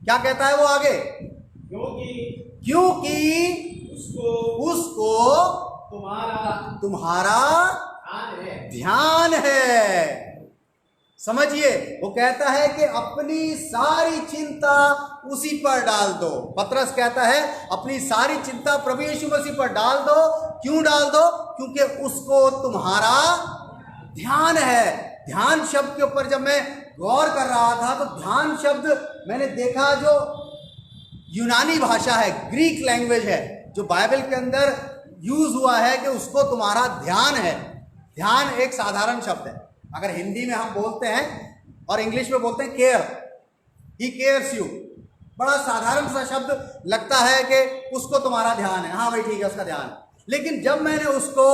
क्या कहता है वो आगे, क्योंकि उसको तुम्हारा ध्यान है। समझिए, वो कहता है कि अपनी सारी चिंता उसी पर डाल दो। पतरस कहता है अपनी सारी चिंता प्रभु यीशु मसीह पर डाल दो। क्यों डाल दो, क्योंकि उसको तुम्हारा ध्यान है। ध्यान शब्द के ऊपर जब मैं गौर कर रहा था तो ध्यान शब्द मैंने देखा जो यूनानी भाषा है, ग्रीक लैंग्वेज है, जो बाइबल के अंदर यूज हुआ है कि उसको तुम्हारा ध्यान है। ध्यान एक साधारण शब्द है। अगर हिंदी में हम बोलते हैं और इंग्लिश में बोलते हैं केयर, ही केयर्स यू, बड़ा साधारण सा शब्द लगता है कि उसको तुम्हारा ध्यान है, हाँ भाई ठीक है उसका ध्यान है। लेकिन जब मैंने उसको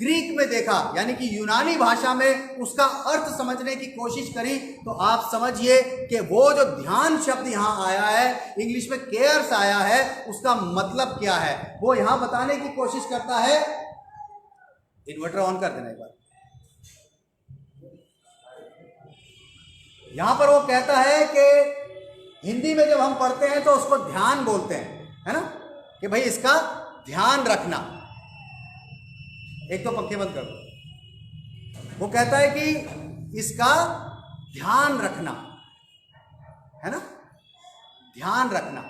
ग्रीक में देखा, यानी कि यूनानी भाषा में उसका अर्थ समझने की कोशिश करी, तो आप समझिए कि वो जो ध्यान शब्द यहाँ आया है, इंग्लिश में केयर्स आया है, उसका मतलब क्या है वो यहाँ बताने की कोशिश करता है। इन्वर्टर ऑन कर देना एक बार। यहां पर वो कहता है कि हिंदी में जब हम पढ़ते हैं तो उसको ध्यान बोलते हैं, है ना, कि भाई इसका ध्यान रखना। एक तो पंखे बंद कर दो। वो कहता है कि इसका ध्यान रखना, है ना, ध्यान रखना।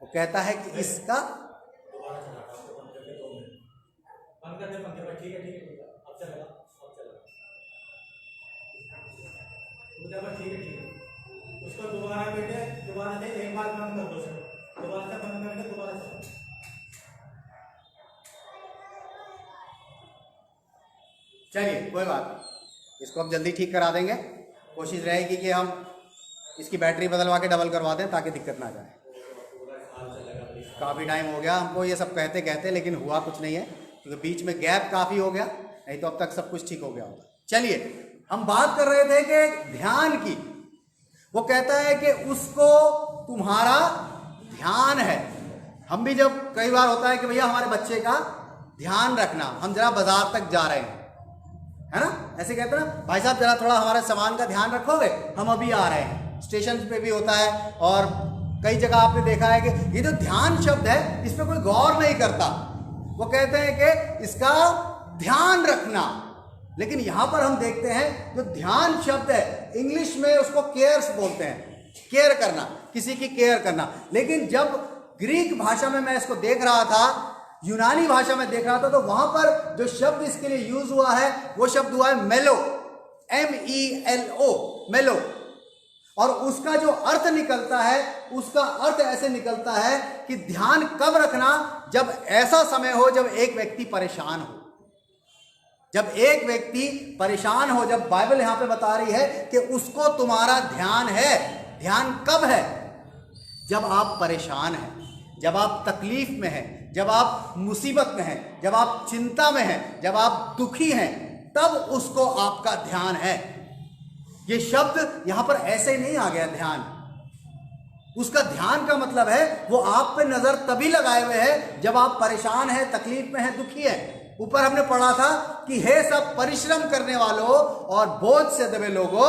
वो कहता है कि इसका उसको दोबारा बेटे, दोबारा से एक बार बंद कर दो सर, दोबारा से बंद करके दोबारा से। चलिए कोई बात नहीं, इसको हम जल्दी ठीक करा देंगे। कोशिश रहेगी कि हम इसकी बैटरी बदलवा के डबल करवा दें ताकि दिक्कत ना जाए। काफ़ी टाइम हो गया हमको ये सब कहते कहते, लेकिन हुआ कुछ नहीं है क्योंकि बीच में गैप काफ़ी हो गया, नहीं तो अब तक सब कुछ ठीक हो गया होगा। चलिए, हम बात कर रहे थे कि ध्यान की। वो कहता है कि उसको तुम्हारा ध्यान है। हम भी जब कई बार होता है कि भैया हमारे बच्चे का ध्यान रखना, हम जरा बाजार तक जा रहे हैं, है ना, ऐसे कहते हैं ना, भाई साहब जरा थोड़ा हमारे सामान का ध्यान रखोगे, हम अभी आ रहे हैं। स्टेशन पे भी होता है और कई जगह आपने देखा है कि ये जो ध्यान शब्द है इस पर कोई गौर नहीं करता। वो कहते हैं कि इसका ध्यान रखना। लेकिन यहां पर हम देखते हैं जो ध्यान शब्द है इंग्लिश में उसको केयर्स बोलते हैं, केयर करना, किसी की केयर करना। लेकिन जब ग्रीक भाषा में मैं इसको देख रहा था, यूनानी भाषा में देख रहा था, तो वहां पर जो शब्द इसके लिए यूज हुआ है वो शब्द हुआ है मेलो, MELO, मेलो। और उसका जो अर्थ निकलता है, उसका अर्थ ऐसे निकलता है कि ध्यान कब रखना, जब ऐसा समय हो जब एक व्यक्ति परेशान हो। जब एक व्यक्ति परेशान हो, जब बाइबल यहां पे बता रही है कि उसको तुम्हारा ध्यान है। ध्यान कब है, जब आप परेशान हैं, जब आप तकलीफ में हैं, जब आप मुसीबत में हैं, जब आप चिंता में हैं, जब आप दुखी हैं, तब उसको आपका ध्यान है। ये शब्द यहां पर ऐसे ही नहीं आ गया ध्यान। उसका ध्यान का मतलब है वो आप पे नजर तभी लगाए हुए है जब आप परेशान हैं, तकलीफ में हैं, दुखी हैं। ऊपर हमने पढ़ा था कि हे सब परिश्रम करने वालों और बोझ से दबे लोगों,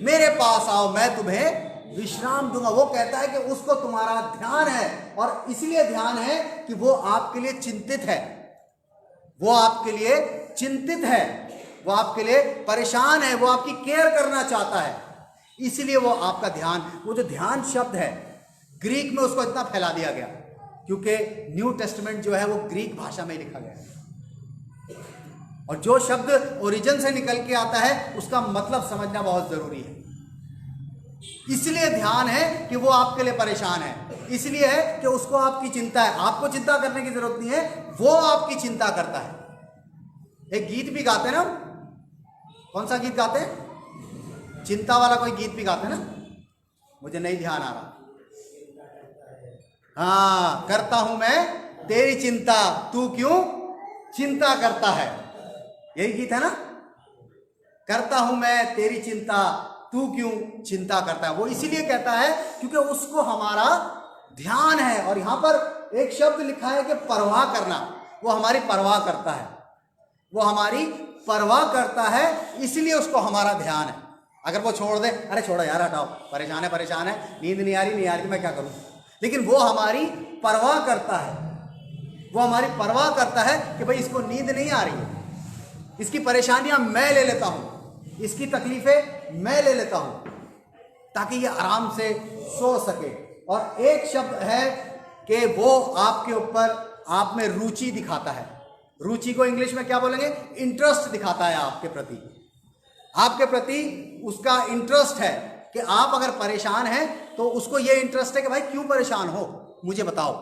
मेरे पास आओ, मैं तुम्हें विश्राम दूंगा। वो कहता है कि उसको तुम्हारा ध्यान है, और इसलिए ध्यान है कि वो आपके लिए चिंतित है, वो आपके लिए चिंतित है, वो आपके लिए परेशान है, वो आपकी केयर करना चाहता है, इसलिए वो आपका ध्यान। वो जो ध्यान शब्द है ग्रीक में उसको इतना फैला दिया गया क्योंकि न्यू टेस्टामेंट जो है वो ग्रीक भाषा में लिखा गया है, और जो शब्द ओरिजिन से निकल के आता है उसका मतलब समझना बहुत जरूरी है। इसलिए ध्यान है कि वो आपके लिए परेशान है, इसलिए है कि उसको आपकी चिंता है। आपको चिंता करने की जरूरत नहीं है, वो आपकी चिंता करता है। एक गीत भी गाते हैं ना, कौन सा गीत गाते हैं? चिंता वाला कोई गीत भी गाते हैं ना, मुझे नहीं ध्यान आ रहा। हाँ, करता हूं मैं तेरी चिंता, तू क्यों चिंता करता है, यही गीत है ना। करता हूं मैं तेरी चिंता, तू क्यों चिंता करता है। वो इसीलिए कहता है क्योंकि उसको हमारा ध्यान है। और यहां पर एक शब्द लिखा है कि परवाह करना, वो हमारी परवाह करता है, वो हमारी परवाह करता है, इसलिए उसको हमारा ध्यान है। अगर वो छोड़ दे, अरे छोड़ो यार, हटाओ, परेशान है, नींद नहीं आ रही, मैं क्या करूं, लेकिन वो हमारी परवाह करता है। वो हमारी परवाह करता है कि भाई इसको नींद नहीं आ रही है, इसकी परेशानियां मैं ले लेता हूं, इसकी तकलीफें मैं ले लेता हूं, ताकि ये आराम से सो सके। और एक शब्द है कि वो आपके ऊपर, आप में रुचि दिखाता है। रुचि को इंग्लिश में क्या बोलेंगे? इंटरेस्ट दिखाता है आपके प्रति। आपके प्रति उसका इंटरेस्ट है कि आप अगर परेशान हैं तो उसको ये इंटरेस्ट है कि भाई क्यों परेशान हो, मुझे बताओ।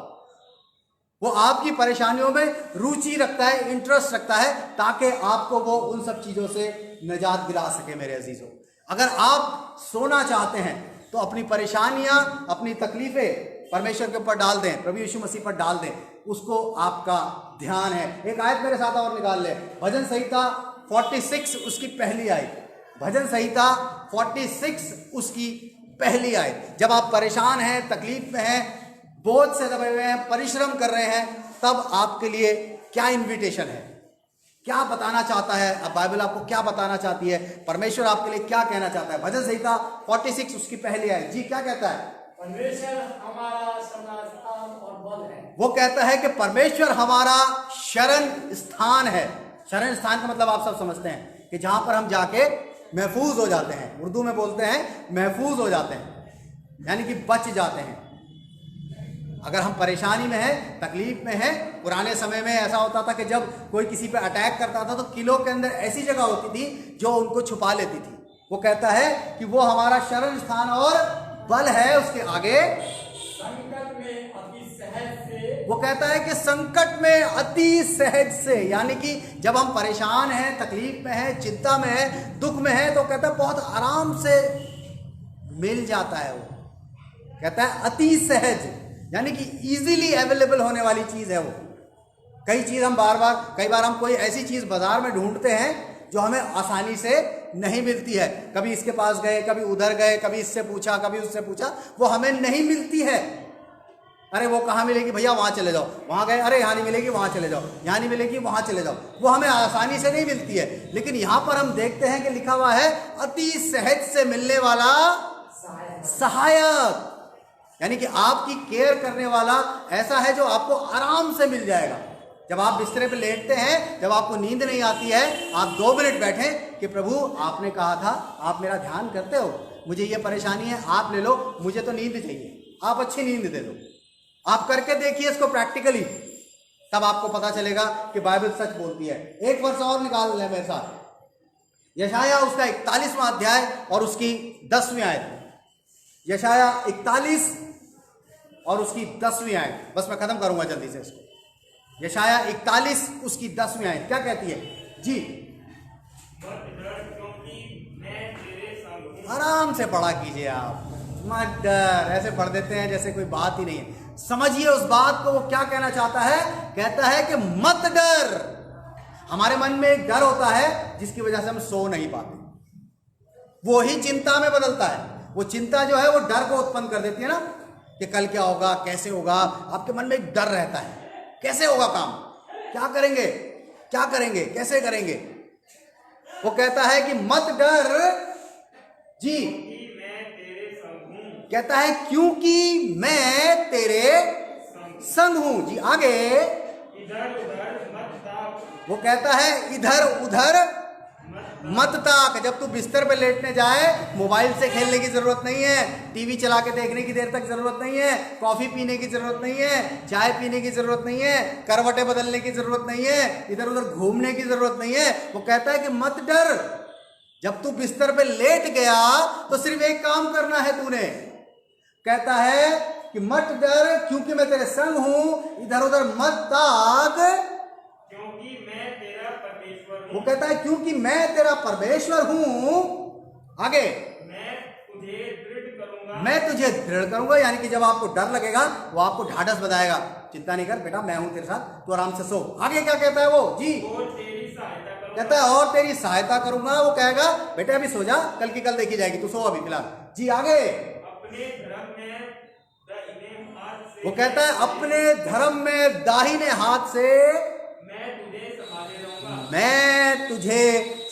वो आपकी परेशानियों में रुचि रखता है, इंटरेस्ट रखता है, ताकि आपको वो उन सब चीज़ों से निजात दिला सके। मेरे अजीजों, अगर आप सोना चाहते हैं तो अपनी परेशानियां, अपनी तकलीफें परमेश्वर के ऊपर डाल दें, प्रभु यीशु मसीह पर डाल दें, उसको आपका ध्यान है। एक आयत मेरे साथ और निकाल ले, भजन संहिता 46 उसकी पहली आयत। भजन संहिता 46 उसकी पहली आयत। जब आप परेशान हैं, तकलीफ में हैं, बोझ से दबे हुए हैं, परिश्रम कर रहे हैं, तब आपके लिए क्या इनविटेशन है, क्या बताना चाहता है? अब बाइबल आपको क्या बताना चाहती है? परमेश्वर आपके लिए क्या कहना चाहता है? भजन संहिता 46 उसकी पहली आयत। जी, क्या कहता है? परमेश्वर हमारा शरण स्थान और बल है। वो कहता है कि परमेश्वर हमारा शरण स्थान है। शरण स्थान का मतलब आप सब समझते हैं कि जहां पर हम जाके महफूज हो जाते हैं। उर्दू में बोलते हैं महफूज हो जाते हैं, यानी कि बच जाते हैं। अगर हम परेशानी में हैं, तकलीफ में हैं, पुराने समय में ऐसा होता था कि जब कोई किसी पे अटैक करता था तो किलों के अंदर ऐसी जगह होती थी जो उनको छुपा लेती थी। वो कहता है कि वो हमारा शरण स्थान और बल है। उसके आगे संकट में अति सहज से, वो कहता है कि संकट में अति सहज से, यानी कि जब हम परेशान हैं, तकलीफ में हैं, चिंता में हैं, दुख में हैं, तो कहता है बहुत आराम से मिल जाता है। वो कहता है अति सहज, यानी कि इजीली अवेलेबल होने वाली चीज़ है वो। कई बार हम कोई ऐसी चीज़ बाजार में ढूंढते हैं जो हमें आसानी से नहीं मिलती है। कभी इसके पास गए, कभी उधर गए, कभी इससे पूछा, कभी उससे पूछा, वो हमें नहीं मिलती है। अरे वो कहाँ मिलेगी भैया, वहाँ चले जाओ। वहाँ गए, अरे यहाँ नहीं मिलेगी, वहाँ चले जाओ। यहाँ नहीं मिलेगी, वहाँ चले जाओ। वो हमें आसानी से नहीं मिलती है। लेकिन यहाँ पर हम देखते हैं कि लिखा हुआ है अति सहज से मिलने वाला सहायक, यानी कि आपकी केयर करने वाला ऐसा है जो आपको आराम से मिल जाएगा। जब आप बिस्तरे पे लेटते हैं, जब आपको नींद नहीं आती है, आप 2 मिनट बैठें कि प्रभु आपने कहा था, आप मेरा ध्यान करते हो, मुझे ये परेशानी है, आप ले लो, मुझे तो नींद चाहिए, आप अच्छी नींद दे दो। आप करके देखिए इसको प्रैक्टिकली, तब आपको पता चलेगा कि बाइबल सच बोलती है। एक वर्ष और निकाल लें मेरे साथ, यशाया उसका 41वां अध्याय और उसकी 10वीं आयत। यशाया 41 और उसकी 10वीं आयत, बस मैं खत्म करूंगा जल्दी से इसको। यशाया 41 उसकी 10वीं आयत क्या कहती है? जी, आराम से पढ़ा कीजिए आप, मत डर। ऐसे पढ़ देते हैं जैसे कोई बात ही नहीं है। समझिए उस बात को, वो क्या कहना चाहता है। कहता है कि मत डर। हमारे मन में एक डर होता है जिसकी वजह से हम सो नहीं पाते, वो ही चिंता में बदलता है। वो चिंता जो है वो डर को उत्पन्न कर देती है ना, कि कल क्या होगा, कैसे होगा। आपके मन में एक डर रहता है, कैसे होगा काम, क्या करेंगे, क्या करेंगे, कैसे करेंगे। वो कहता है कि मत डर जी, मैं तेरे संग हूं। कहता है क्योंकि मैं तेरे संग हूं। जी, आगे इधर उधर मत ताक। वो कहता है इधर उधर मत ताक। जब तू बिस्तर पे लेटने जाए, मोबाइल से खेलने की जरूरत नहीं है, टीवी चला के देखने की देर तक जरूरत नहीं है, कॉफी पीने की जरूरत नहीं है, चाय पीने की जरूरत नहीं है, करवटें बदलने की जरूरत नहीं है, इधर उधर घूमने की जरूरत नहीं है। वो कहता है कि मत डर, जब तू बिस्तर पे लेट गया तो सिर्फ एक काम करना है तूने। कहता है कि मत डर क्योंकि मैं तेरे संग हूं, इधर उधर मत ताक क्योंकि मैं तेरा परमेश्वर हूँ। वो कहता है क्योंकि मैं तेरा परमेश्वर हूं। आगे, मैं तुझे दृढ़ करूंगा, यानी कि जब आपको डर लगेगा वो आपको ढाढ़स बताएगा, चिंता नहीं कर बेटा, मैं हूं तेरे साथ, तू आराम से सो। आगे क्या कहता है वो जी, कहता है और तेरी सहायता करूंगा। वो कहेगा बेटा अभी सो जा, कल की कल देखी जाएगी, तू सो अभी फिलहाल। जी आगे, अपने धर्म में दाहिने हाथ से, वो कहता है अपने धर्म में दाहिने हाथ से मैं तुझे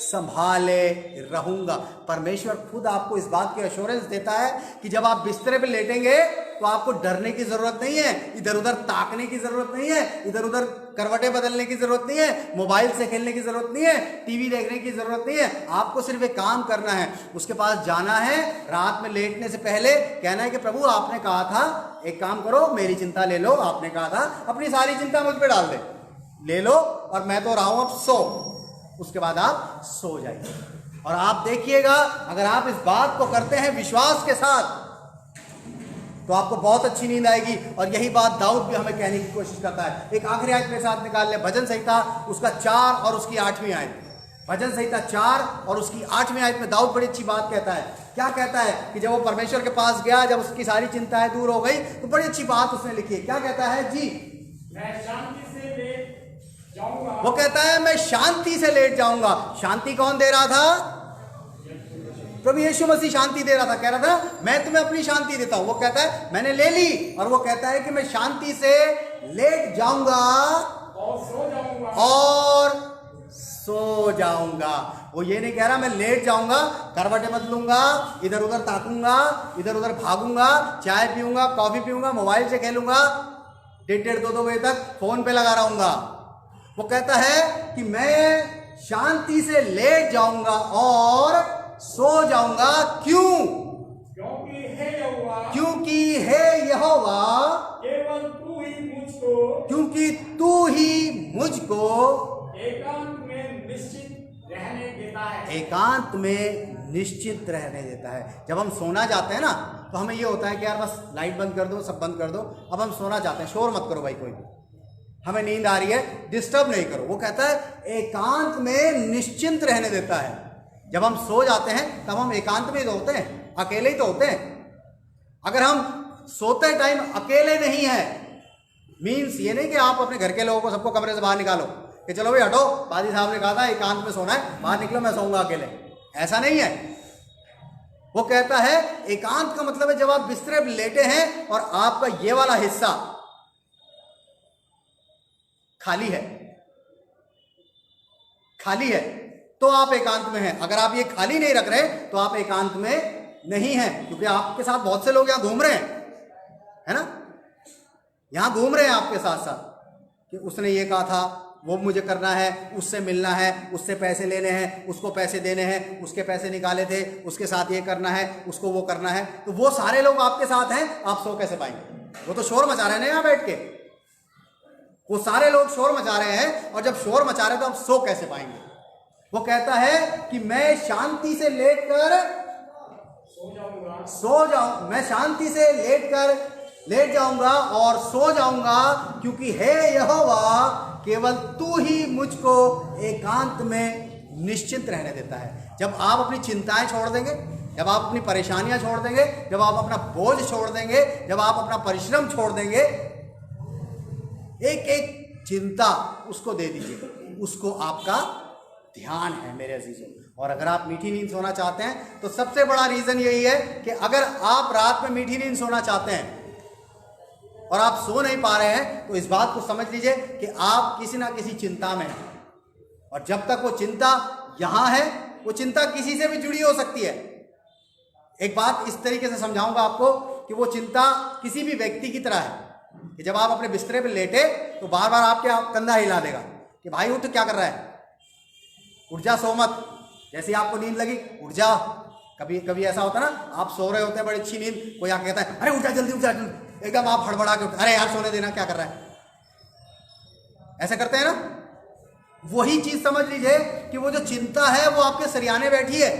संभाले रहूंगा। परमेश्वर खुद आपको इस बात की एश्योरेंस देता है कि जब आप बिस्तरे पे लेटेंगे तो आपको डरने की जरूरत नहीं है, इधर उधर ताकने की जरूरत नहीं है, इधर उधर करवटें बदलने की जरूरत नहीं है, मोबाइल से खेलने की जरूरत नहीं है, टीवी देखने की जरूरत नहीं है। आपको सिर्फ एक काम करना है, उसके पास जाना है, रात में लेटने से पहले कहना है कि प्रभु आपने कहा था, एक काम करो मेरी चिंता ले लो, आपने कहा था अपनी सारी चिंता मुझ पे डाल दे, ले लो और मैं तो रहा हूं अब सो। उसके बाद आप सो जाइए और आप देखिएगा अगर आप इस बात को करते हैं विश्वास के साथ तो आपको बहुत अच्छी नींद आएगी। और यही बात दाऊद भी हमें कहने की कोशिश करता है। एक आखिरी आयत के साथ निकाल ले, भजन संहिता उसका 4 और उसकी 8वीं आयत। भजन संहिता 4 और उसकी 8वीं आयत में दाऊद बड़ी अच्छी बात कहता है। क्या कहता है कि जब वो परमेश्वर के पास गया, जब उसकी सारी चिंताएं दूर हो गई तो बड़ी अच्छी बात उसने लिखी है। क्या कहता है जी, मैं शांति से लेट जाऊंगा। वो कहता है मैं शांति से लेट जाऊंगा। शांति कौन दे रहा था? प्रभु यीशु मसीह शांति दे रहा था। कह रहा था मैं तुम्हें अपनी शांति देता हूं। वो कहता है मैंने ले ली, और वो कहता है कि मैं शांति से लेट जाऊंगा और सो जाऊंगा। वो ये नहीं कह रहा मैं लेट जाऊंगा, करवटें बदलूंगा, इधर उधर ताकूंगा, इधर उधर भागूंगा, चाय पीऊंगा, कॉफी पीऊंगा, मोबाइल से खेलूंगा, 1:30 2 बजे तक फोन पे लगा रहूंगा। वो कहता है कि मैं शांति से लेट जाऊंगा और सो जाऊंगा। क्यों? क्योंकि हे यहोवा केवल तू ही मुझको, क्योंकि तू ही मुझको एकांत में निश्चित रहने देता है। एकांत में निश्चित रहने देता है। जब हम सोना जाते हैं ना तो हमें ये होता है कि यार बस लाइट बंद कर दो, सब बंद कर दो, अब हम सोना चाहते हैं, शोर मत करो भाई, कोई भी, हमें नींद आ रही है, डिस्टर्ब नहीं करो। वो कहता है एकांत में निश्चिंत रहने देता है। जब हम सो जाते हैं तब हम एकांत में ही तो होते हैं, अकेले ही तो होते हैं। अगर हम सोते टाइम अकेले नहीं है, मीन्स ये नहीं कि आप अपने घर के लोगों को सबको कमरे से बाहर निकालो कि चलो भाई हटो, पादी साहब ने कहा था एकांत में सोना है, बाहर निकलो, मैं सोऊंगा अकेले, ऐसा नहीं है। वो कहता है एकांत का मतलब है जब आप बिस्तरे पर लेटे हैं और आपका ये वाला हिस्सा खाली है, खाली है तो आप एकांत में हैं। अगर आप ये खाली नहीं रख रहे तो आप एकांत में नहीं हैं, क्योंकि आपके साथ बहुत से लोग यहां घूम रहे हैं, है ना, यहां घूम रहे हैं आपके साथ साथ कि उसने ये कहा था, वो मुझे करना है, उससे मिलना है, उससे पैसे लेने हैं, उसको पैसे देने हैं, उसके पैसे निकाले थे, उसके साथ ये करना है, उसको वो करना है। तो वो सारे लोग आपके साथ हैं, आप सो कैसे पाएंगे? वो तो शोर मचा रहे हैं ना यहां बैठ के, वो सारे लोग शोर मचा रहे हैं, और जब शोर मचा रहे हैं तो आप सो कैसे पाएंगे? वो कहता है कि मैं शांति से लेटकर सो जाऊं, मैं शांति से लेट जाऊंगा और सो जाऊंगा, क्योंकि हे यहोवा केवल तू ही मुझको एकांत में निश्चिंत रहने देता है। जब आप अपनी चिंताएं छोड़ देंगे, जब आप अपनी परेशानियां छोड़ देंगे, जब आप अपना बोझ छोड़ देंगे, जब आप अपना परिश्रम छोड़ देंगे, एक एक चिंता उसको दे दीजिए, उसको आपका ध्यान है मेरे अजीजों। और अगर आप मीठी नींद सोना चाहते हैं तो सबसे बड़ा रीजन यही है कि अगर आप रात में मीठी नींद सोना चाहते हैं और आप सो नहीं पा रहे हैं तो इस बात को समझ लीजिए कि आप किसी ना किसी चिंता में हैं। और जब तक वो चिंता यहां है, वो चिंता किसी से भी जुड़ी हो सकती है। एक बात इस तरीके से समझाऊंगा आपको कि वो चिंता किसी भी व्यक्ति की तरह है कि जब आप अपने बिस्तरे पर लेटे तो बार बार आपके कंधा हिला देगा कि भाई उठ, क्या कर रहा है, उठ जा, सो मत। जैसे आपको नींद लगी उठ जा। कभी कभी ऐसा होता है ना, आप सो रहे होते हैं बड़ी अच्छी नींद, कोई आके कहता है अरे उठ जा जल्दी, उठ जा, एकदम आप हड़बड़ा के उठ, अरे यार सोने देना, क्या कर रहा है, ऐसा करते हैं ना। वही चीज समझ लीजिए कि वो जो चिंता है वो आपके सरियाने बैठी है।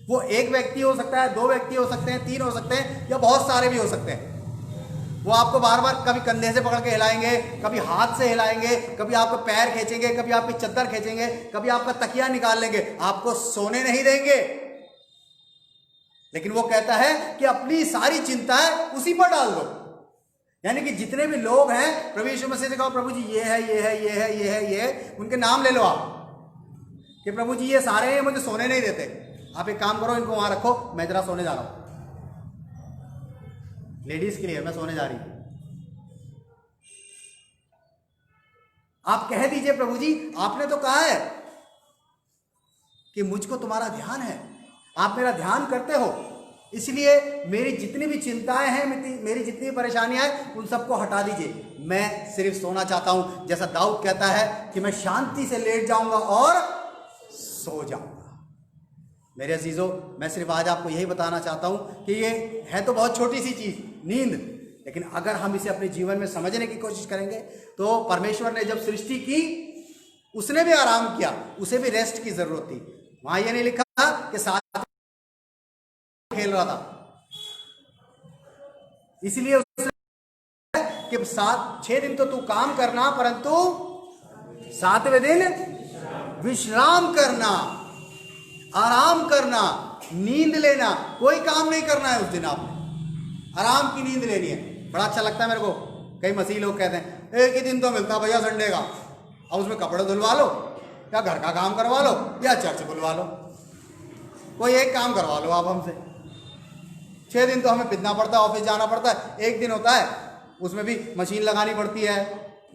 वो एक व्यक्ति हो सकता है, 2 व्यक्ति हो सकते हैं, 3 हो सकते हैं, या बहुत सारे भी हो सकते हैं। वो आपको बार बार कभी कंधे से पकड़ के हिलाएंगे, कभी हाथ से हिलाएंगे, कभी आपको पैर खींचेंगे, कभी आपकी चद्दर खींचेंगे, कभी आपका तकिया निकाल लेंगे, आपको सोने नहीं देंगे। लेकिन वो कहता है कि अपनी सारी चिंताएं उसी पर डाल दो। यानी कि जितने भी लोग हैं, प्रभु यीशु मसीह से कहो प्रभु जी ये है, ये है, ये है, ये है, ये है, उनके नाम ले लो आप कि प्रभु जी ये सारे हैं, मुझे सोने नहीं देते। आप एक काम करो, इनको वहां रखो, मैं जरा सोने जा रहा हूं। लेडीज के लिए मैं सोने जा रही हूं। आप कह दीजिए प्रभु जी आपने तो कहा है कि मुझको तुम्हारा ध्यान है, आप मेरा ध्यान करते हो, इसलिए मेरी जितनी भी चिंताएं हैं, मेरी जितनी परेशानियां हैं, उन सबको हटा दीजिए। मैं सिर्फ सोना चाहता हूं। जैसा दाऊद कहता है कि मैं शांति से लेट जाऊंगा और सो जाऊंगा। मेरे अजीजों, मैं सिर्फ आज आपको यही बताना चाहता हूं कि ये है तो बहुत छोटी सी चीज, नींद, लेकिन अगर हम इसे अपने जीवन में समझने की कोशिश करेंगे तो परमेश्वर ने जब सृष्टि की, उसने भी आराम किया, उसे भी रेस्ट की जरूरत थी। वहां यह नहीं लिखा कि साथ खेल रहा था, इसलिए उसने कि 6 दिन तो तू काम करना, परंतु 7वें दिन विश्राम करना, आराम करना, नींद लेना। कोई काम नहीं करना है उस दिन, आपने आराम की नींद लेनी है। बड़ा अच्छा लगता है मेरे को, कई मसीह लोग कहते हैं एक ही दिन तो मिलता भैया संडे का, अब उसमें कपड़े धुलवा लो, या घर का काम करवा लो, या चर्च बुलवा लो, कोई एक काम करवा लो आप हमसे। 6 दिन तो हमें पिटना पड़ता है, ऑफिस जाना पड़ता है। एक दिन होता है उसमें भी मशीन लगानी पड़ती है,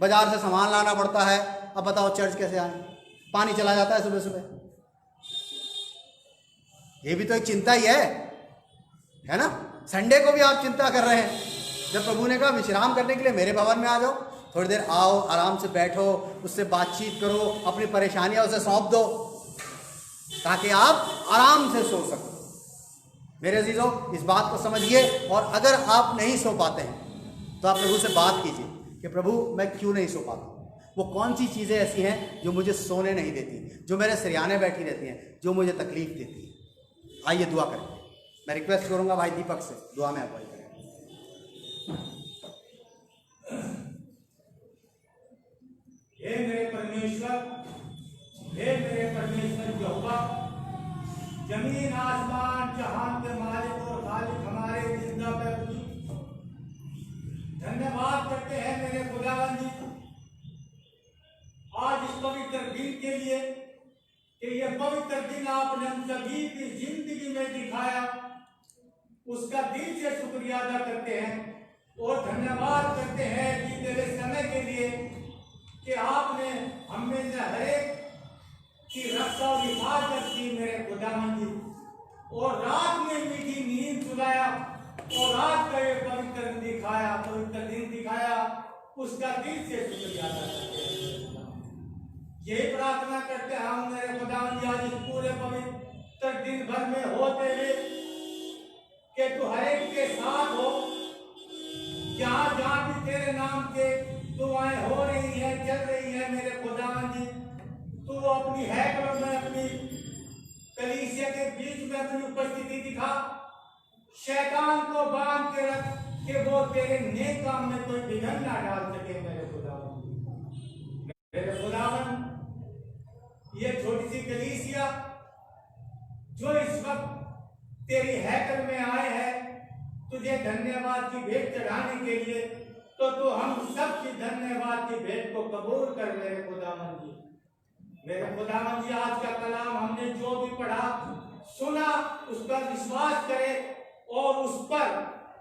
बाजार से सामान लाना पड़ता है। अब बताओ चर्च कैसे आए, पानी चला जाता है सुबह सुबह। ये भी तो एक चिंता ही है ना। संडे को भी आप चिंता कर रहे हैं, जब प्रभु ने कहा विश्राम करने के लिए मेरे भवन में आ जाओ, थोड़ी देर आओ, आराम से बैठो, उससे बातचीत करो, अपनी परेशानियां उसे सौंप दो, ताकि आप आराम से सो सको। मेरे अजीजों, इस बात को समझिए, और अगर आप नहीं सो पाते हैं तो आप प्रभु से बात कीजिए कि प्रभु मैं क्यों नहीं सो पाता, वो कौन सी चीज़ें ऐसी हैं जो मुझे सोने नहीं देती, जो मेरे सिरयाने बैठी रहती हैं, जो मुझे तकलीफ देती है। आइए दुआ करें। मैं रिक्वेस्ट करूंगा भाई दीपक से दुआ में अगुवाई करें। हे मेरे परमेश्वर, हे मेरे परमेश्वर यहोवा, जमीन आसमान जहान के मालिक और खालिक हमारे जिंदा प्रभु, धन्यवाद करते हैं मेरे खुदावंद जी आज इस पवित्र दिन के लिए कि यह पवित्र दिन आपने हम सभी की जिंदगी में दिखाया, उसका दिल से शुक्रिया अदा करते हैं और धन्यवाद करते हैं कि तेरे समय के लिए कि आपने हमें से हर एक की रक्षा और हिफाजत की मेरे खुदावंद जी, और रात में मीठी नींद सुलाया और रात का ये पवित्र दिखाया, पवित्र दिन दिखाया, उसका दिल से शुक्रिया अदा करते हैं। यही प्रार्थना करते हैं हम मेरे खुदावंद जी आज इस पूरे पवित्र दिन भर में होते हुए कि तू हर एक के साथ हो, जहां जहां भी तेरे नाम के दुआएं हो रही है, चल रही है मेरे खुदावंद जी, तू अपनी हैकल में, अपनी कलीसिया के बीच में अपनी उपस्थिति दिखा, शैतान को बांध के रख कि वो तेरे नेक काम में कोई विघ्न ना डाल सके मेरे खुदावंद। मेरे खुदावंद, ये छोटी सी कलीसिया जो इस वक्त तेरी हैकल में आए हैं तुझे धन्यवाद की भेंट चढ़ाने के लिए, तो तू हम सब की धन्यवाद की भेंट को कबूल कर मेरे खुदावंद जी। मेरे खुदावंद जी, आज का कलाम हमने जो भी पढ़ा सुना, उस पर विश्वास करे और उस पर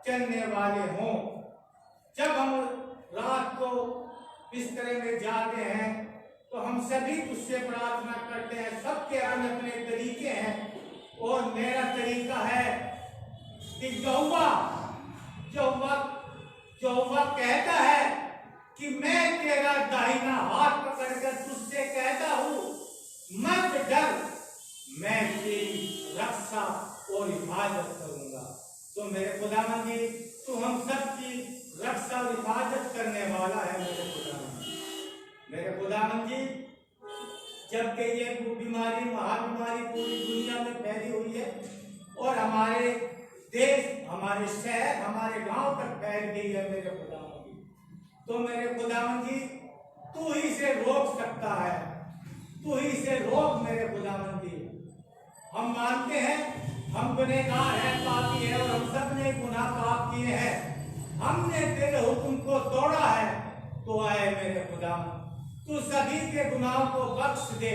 चलने वाले हों। जब हम रात को बिस्तरे में जाते हैं तो हम सभी तुझसे प्रार्थना करते हैं, सबके अपने अपने तरीके हैं, और मेरा तरीका है कि यहोवा कहता है कि मैं तेरा दाहिना हाथ पकड़कर तुझसे कहता हूं मत डर, मैं तेरी रक्षा और हिफाजत करूंगा। तो मेरे खुदावंद जी, तू हम सबकी रक्षा और हिफाजत करने वाला है मेरे खुदावंद जी। मेरे खुदावंद जी, जबकि ये बीमारी महाबीमारी पूरी दुनिया में फैली हुई है और हमारे देश, हमारे शहर, हमारे गांव तक फैल गई है मेरे खुदावंद जी। तो मेरे खुदावंद जी, तू ही इसे रोक सकता है, तू ही इसे रोक मेरे खुदावंद जी। हम मानते हैं हम गुनहगार हैं, पापी हैं और हम सब ने गुनाह पाप किए हैं। हमने तेरे हुक्म को तोड़ा है, तो आए मेरे खुदावंद, तू सभी के गुनाहों को बख्श दे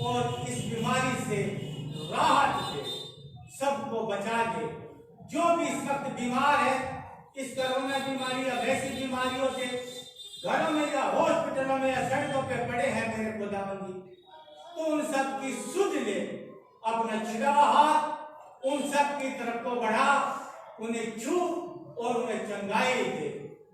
और इस बीमारी से राहत दे, सबको बचा दे। जो भी इस वक्त बीमार है, इस कोरोना बीमारी या वैसी बीमारियों से घरों में या हॉस्पिटलों में या सड़कों पे पड़े हैं मेरे खुदावंद जी, तो उन सब की सुध ले, अपना छिड़ा हाथ उन सब की तरफ को बढ़ा, उन्हें छू और उन्हें चंगाई दे।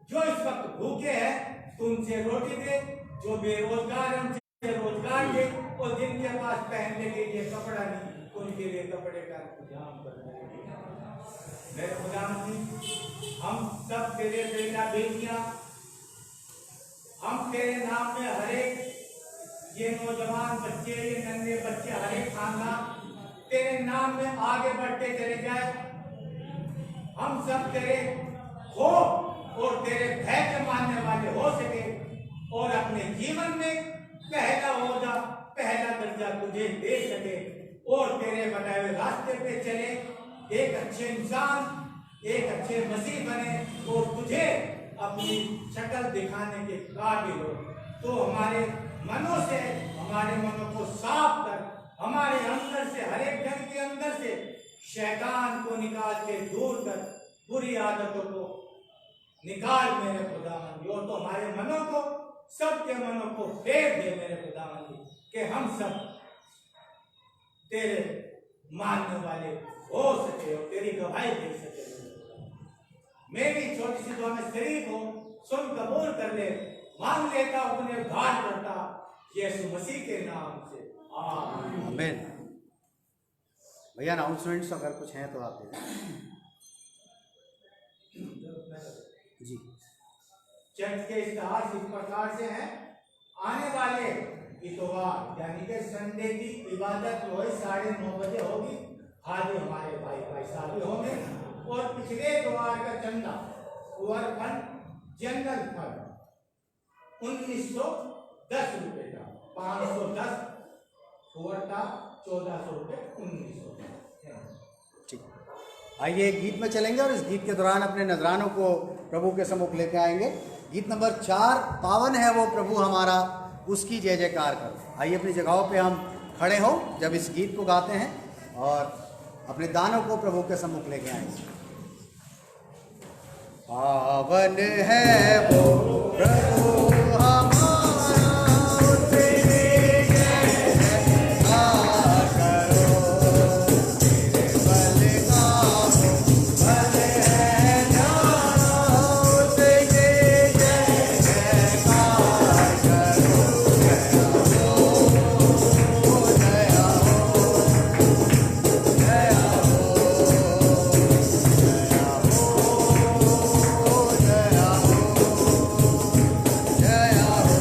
जो इस वक्त भूखे हैं तो उनसे रोटी दे, जो बेरोजगार हैं उनसे रोजगार दे, और जिनके पास पहनने के लिए कपड़ा नहीं उनके लिए कपड़े का इंतजाम कर मेरे खुदावंद जी। हम सब तेरे बेटा बेटियां, हम तेरे नाम में हरेक ये नौजवान बच्चे, ये नन्हे बच्चे, हरेक खानदान तेरे नाम में आगे बढ़ते चले जाए। हम सब तेरे हो और तेरे भय के मानने वाले हो सके और अपने जीवन में पहला ओहदा, पहला दर्जा तुझे दे सके और तेरे बताए हुए रास्ते पे चले, एक अच्छे इंसान, एक अच्छे मसीह बने और तुझे अपनी शक्ल दिखाने के काबिल हो। तो हमारे मनों से, हमारे मनों को साफ कर, हमारे अंदर से, हर एक जन के अंदर से शैतान को निकाल के दूर कर, बुरी आदतों को निकाल मेरे खुदावंद जी। और तो हमारे मनों को, सबके मनों को फेर दे मेरे खुदावंद जी, कि हम सब तेरे मानने वाले हो सके और तेरी गवाही दे सके। मेरी छोटी सी दुआ में शरीक हो, सुन कबूल कर ले, मांग लेता अपने उद्धार करता यीशु मसीह के नाम से, आमीन। भैया अनाउंसमेंट्स अगर कुछ हैं तो आप दे जी। चर्च के इतिहास इस प्रकार से हैं। आने वाले इतवार यानी कि संडे की इबादत रोज 9:30 बजे होगी। हाजिर हमारे भाई साहब होंगे और पिछले इतवार का चंदा पुअर फंड जनरल फंड 1910 रुपए का, 510 पुअर का, 1400 रुपए, 1900। ठीक, आइए गीत में चलेंगे और इस गीत के दौरान अपने नजरानों को प्रभु के सम्मुख लेके आएंगे। गीत नंबर 4, पावन है वो प्रभु हमारा, उसकी जय जयकार करो। आइए अपनी जगहों पे हम खड़े हों जब इस गीत को गाते हैं और अपने दानों को प्रभु के सम्मुख लेके आएंगे। पावन है वो प्रभु हमारा, जय हो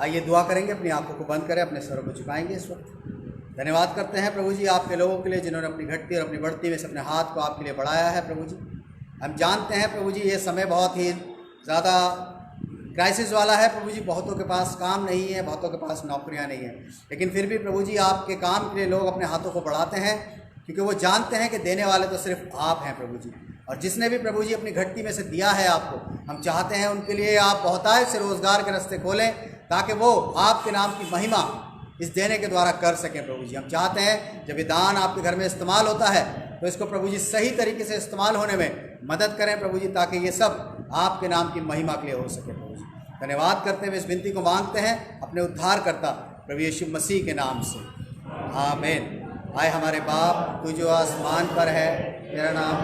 आइए दुआ करेंगे, अपनी आंखों को बंद करें, अपने सरों को झुकाएंगे इस वक्त। धन्यवाद करते हैं प्रभु जी आपके लोगों के लिए जिन्होंने अपनी घटती और अपनी बढ़ती में से अपने हाथ को आपके लिए बढ़ाया है प्रभु जी। हम जानते हैं प्रभु जी ये समय बहुत ही ज़्यादा क्राइसिस वाला है प्रभु जी, बहुतों के पास काम नहीं है, बहुतों के पास नौकरियां नहीं हैं, लेकिन फिर भी प्रभु जी आपके काम के लिए लोग अपने हाथों को बढ़ाते हैं क्योंकि वो जानते हैं कि देने वाले तो सिर्फ आप हैं प्रभु जी। और जिसने भी प्रभु जी अपनी घटती में से दिया है आपको, हम चाहते हैं उनके लिए आप बहुतायत से रोज़गार के रास्ते खोलें ताकि वो आपके नाम की महिमा इस देने के द्वारा कर सकें प्रभु जी। हम चाहते हैं जब ये दान आपके घर में इस्तेमाल होता है तो इसको प्रभु जी सही तरीके से इस्तेमाल होने में मदद करें प्रभु जी, ताकि ये सब आपके नाम की महिमा के लिए हो सके प्रभु जी। धन्यवाद करते हुए इस विनती को मांगते हैं अपने उद्धारकर्ता प्रभु यीशु मसीह के नाम से, आमीन। आए हमारे बाप तू जो आसमान पर है, तेरा नाम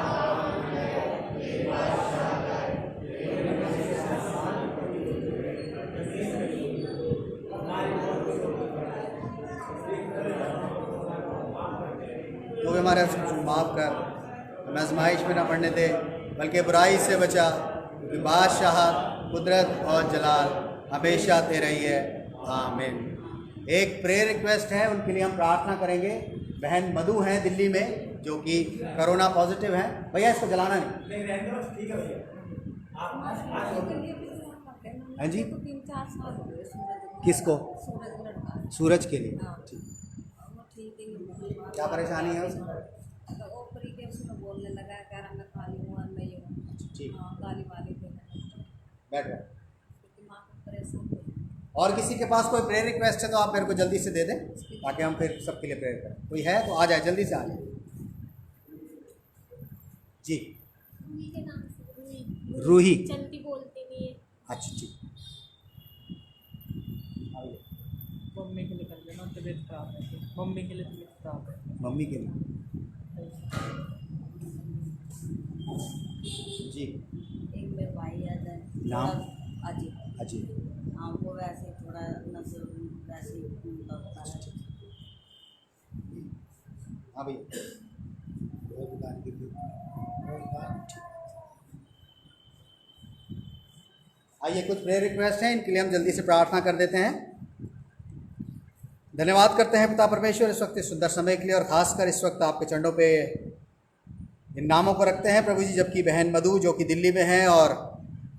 तो हमारे माफ़ कर, हमें आजमाइश में ना पड़ने दे बल्कि बुराई से बचा, क्योंकि बादशाह कुदरत और जलाल हमेशा तेरा ही है, आमीन। एक प्रेयर रिक्वेस्ट है, उनके लिए हम प्रार्थना करेंगे। बहन मधु हैं दिल्ली में जो कि कोरोना पॉजिटिव हैं। भैया इसको जलाना नहीं, ठीक है भैया। हाँ जी, 3-4 साल हो गए किसको? सूरज लड़का। सूरज के लिए। हाँ। ठीक। वो ठीक ही नहीं हुआ। क्या परेशानी है उसे? तो ऊपरी के उसमें बोलने लगा कह रहा मैं खाली हूँ और नहीं हूँ। ठीक। हाँ, गाली वाली देने लगा। बैठ गया। दिमाग में परेशान हुई। और किसी के पास कोई प्रेयर रिक्वेस्ट है तो आप मेरे को जल्दी से दे दें ताकि हम फिर सबके लिए प्रेयर करें। कोई है तो आ जाए, जल्दी से आ जाए जी। रूही के नाम से रूही। चंटी बोलते नहीं है। अच्छा ठीक। मम्मी के लिए कर लेना, तबीयत खराब है। मम्मी के लिए तबीयत खराब है। मम्मी के लिए जी। एक मेरे भाई आ जाए नाम? अजीब। अजीब। हाँ, वो वैसे थोड़ा नजर वैसे लगता है। हाँ भैया। आइए कुछ प्रेयर रिक्वेस्ट हैं, इनके लिए हम जल्दी से प्रार्थना कर देते हैं। धन्यवाद करते हैं पिता परमेश्वर इस वक्त इस सुंदर समय के लिए, और ख़ासकर इस वक्त आपके चरणों पे इन नामों को रखते हैं प्रभु जी। जबकि बहन मधु जो कि दिल्ली में है और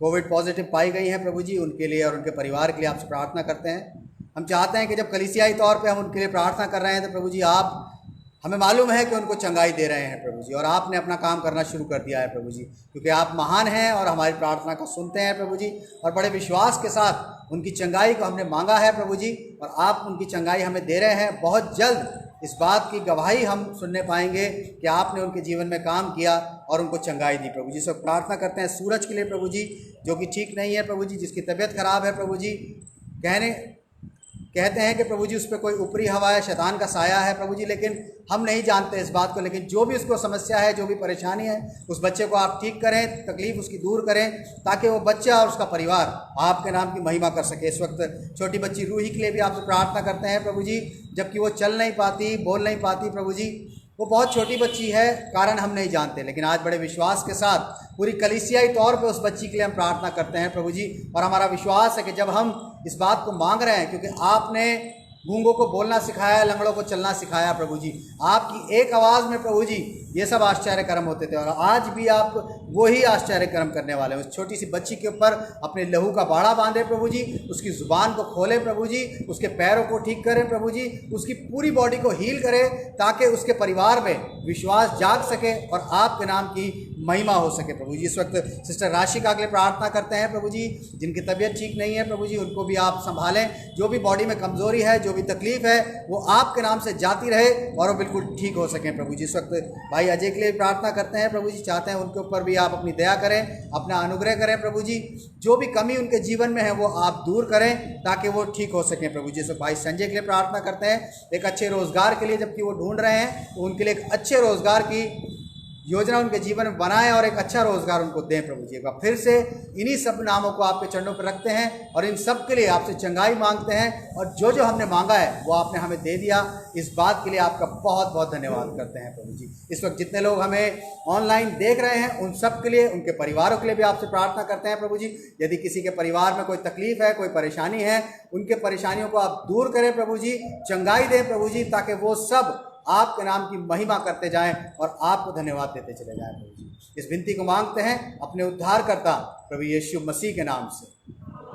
कोविड पॉजिटिव पाई गई हैं प्रभु जी, उनके लिए और उनके परिवार के लिए आपसे प्रार्थना करते हैं। हम चाहते हैं कि जब कलीसियाई तौर पे हम उनके लिए प्रार्थना कर रहे हैं तो प्रभु जी आप, हमें मालूम है कि उनको चंगाई दे रहे हैं प्रभु जी, और आपने अपना काम करना शुरू कर दिया है प्रभु जी, क्योंकि आप महान हैं और हमारी प्रार्थना को सुनते हैं प्रभु जी। और बड़े विश्वास के साथ उनकी चंगाई को हमने मांगा है प्रभु जी, और आप उनकी चंगाई हमें दे रहे हैं। बहुत जल्द इस बात की गवाही हम सुनने पाएंगे कि आपने उनके जीवन में काम किया और उनको चंगाई दी प्रभु जी। सब प्रार्थना करते हैं सूरज के लिए प्रभु जी, जो कि ठीक नहीं है प्रभु जी, जिसकी तबीयत खराब है प्रभु जी। कहते हैं कि प्रभु जी उस पर कोई ऊपरी हवा है, शैतान का साया है प्रभु जी, लेकिन हम नहीं जानते इस बात को। लेकिन जो भी उसको समस्या है, जो भी परेशानी है, उस बच्चे को आप ठीक करें, तकलीफ़ उसकी दूर करें, ताकि वो बच्चा और उसका परिवार आपके नाम की महिमा कर सके। इस वक्त छोटी बच्ची रूही के लिए भी आपसे प्रार्थना करते हैं प्रभु जी, जबकि वो चल नहीं पाती, बोल नहीं पाती प्रभु जी। वो बहुत छोटी बच्ची है, कारण हम नहीं जानते, लेकिन आज बड़े विश्वास के साथ पूरी कलीसियाई तौर पे उस बच्ची के लिए हम प्रार्थना करते हैं प्रभु जी। और हमारा विश्वास है कि जब हम इस बात को मांग रहे हैं, क्योंकि आपने गूंगों को बोलना सिखाया, लंगड़ों को चलना सिखाया प्रभु जी, आपकी एक आवाज़ में प्रभु जी ये सब आश्चर्य कर्म होते थे, और आज भी आप वही आश्चर्य कर्म करने वाले हैं। उस छोटी सी बच्ची के ऊपर अपने लहू का बाड़ा बांधे प्रभु जी, उसकी ज़ुबान को खोले प्रभु जी, उसके पैरों को ठीक करें प्रभु जी, उसकी पूरी बॉडी को हील करें, ताकि उसके परिवार में विश्वास जाग सके और आपके नाम की महिमा हो सके प्रभु जी। इस वक्त सिस्टर राशिका के लिए प्रार्थना करते हैं प्रभु जी, जिनकी तबीयत ठीक नहीं है प्रभु जी, उनको भी आप संभालें। जो भी बॉडी में कमज़ोरी है, जो भी तकलीफ़ है, वो आपके नाम से जाती रहे और वो बिल्कुल ठीक हो सकें प्रभु जी। इस वक्त भाई अजय के लिए प्रार्थना करते हैं प्रभु जी, चाहते हैं उनके ऊपर भी आप अपनी दया करें, अपना अनुग्रह करें प्रभु जी। जो भी कमी उनके जीवन में है वो आप दूर करें, ताकि वो ठीक हो सकें प्रभु जी। भाई संजय के लिए प्रार्थना करते हैं एक अच्छे रोज़गार के लिए, जबकि वो ढूंढ रहे हैं, तो उनके लिए एक अच्छे रोज़गार की योजना उनके जीवन में बनाएं और एक अच्छा रोजगार उनको दें प्रभु जी। एक बार फिर से इन्हीं सब नामों को आपके चरणों पर रखते हैं और इन सब के लिए आपसे चंगाई मांगते हैं, और जो जो हमने मांगा है वो आपने हमें दे दिया। इस बात के लिए आपका बहुत बहुत धन्यवाद करते हैं प्रभु जी। इस वक्त जितने लोग हमें ऑनलाइन देख रहे हैं उन सब के लिए, उनके परिवारों के लिए भी आपसे प्रार्थना करते हैं प्रभु जी। यदि किसी के परिवार में कोई तकलीफ है, कोई परेशानी है, उनके परेशानियों को आप दूर करें प्रभु जी, चंगाई दें प्रभु जी, ताकि वो सब आपके नाम की महिमा करते जाएं और आपको धन्यवाद देते चले जाएं प्रभु जी। इस विनती को मांगते हैं अपने उद्धारकर्ता प्रभु यीशु मसीह के नाम से,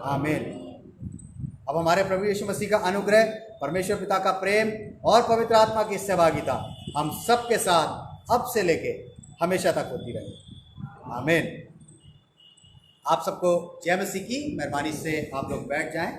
आमीन। अब हमारे प्रभु यीशु मसीह का अनुग्रह, परमेश्वर पिता का प्रेम और पवित्र आत्मा की सहभागिता हम सब के साथ अब से लेके हमेशा तक होती रहे, आमीन। आप सबको जय मसीह की। मेहरबानी से आप लोग बैठ जाएं।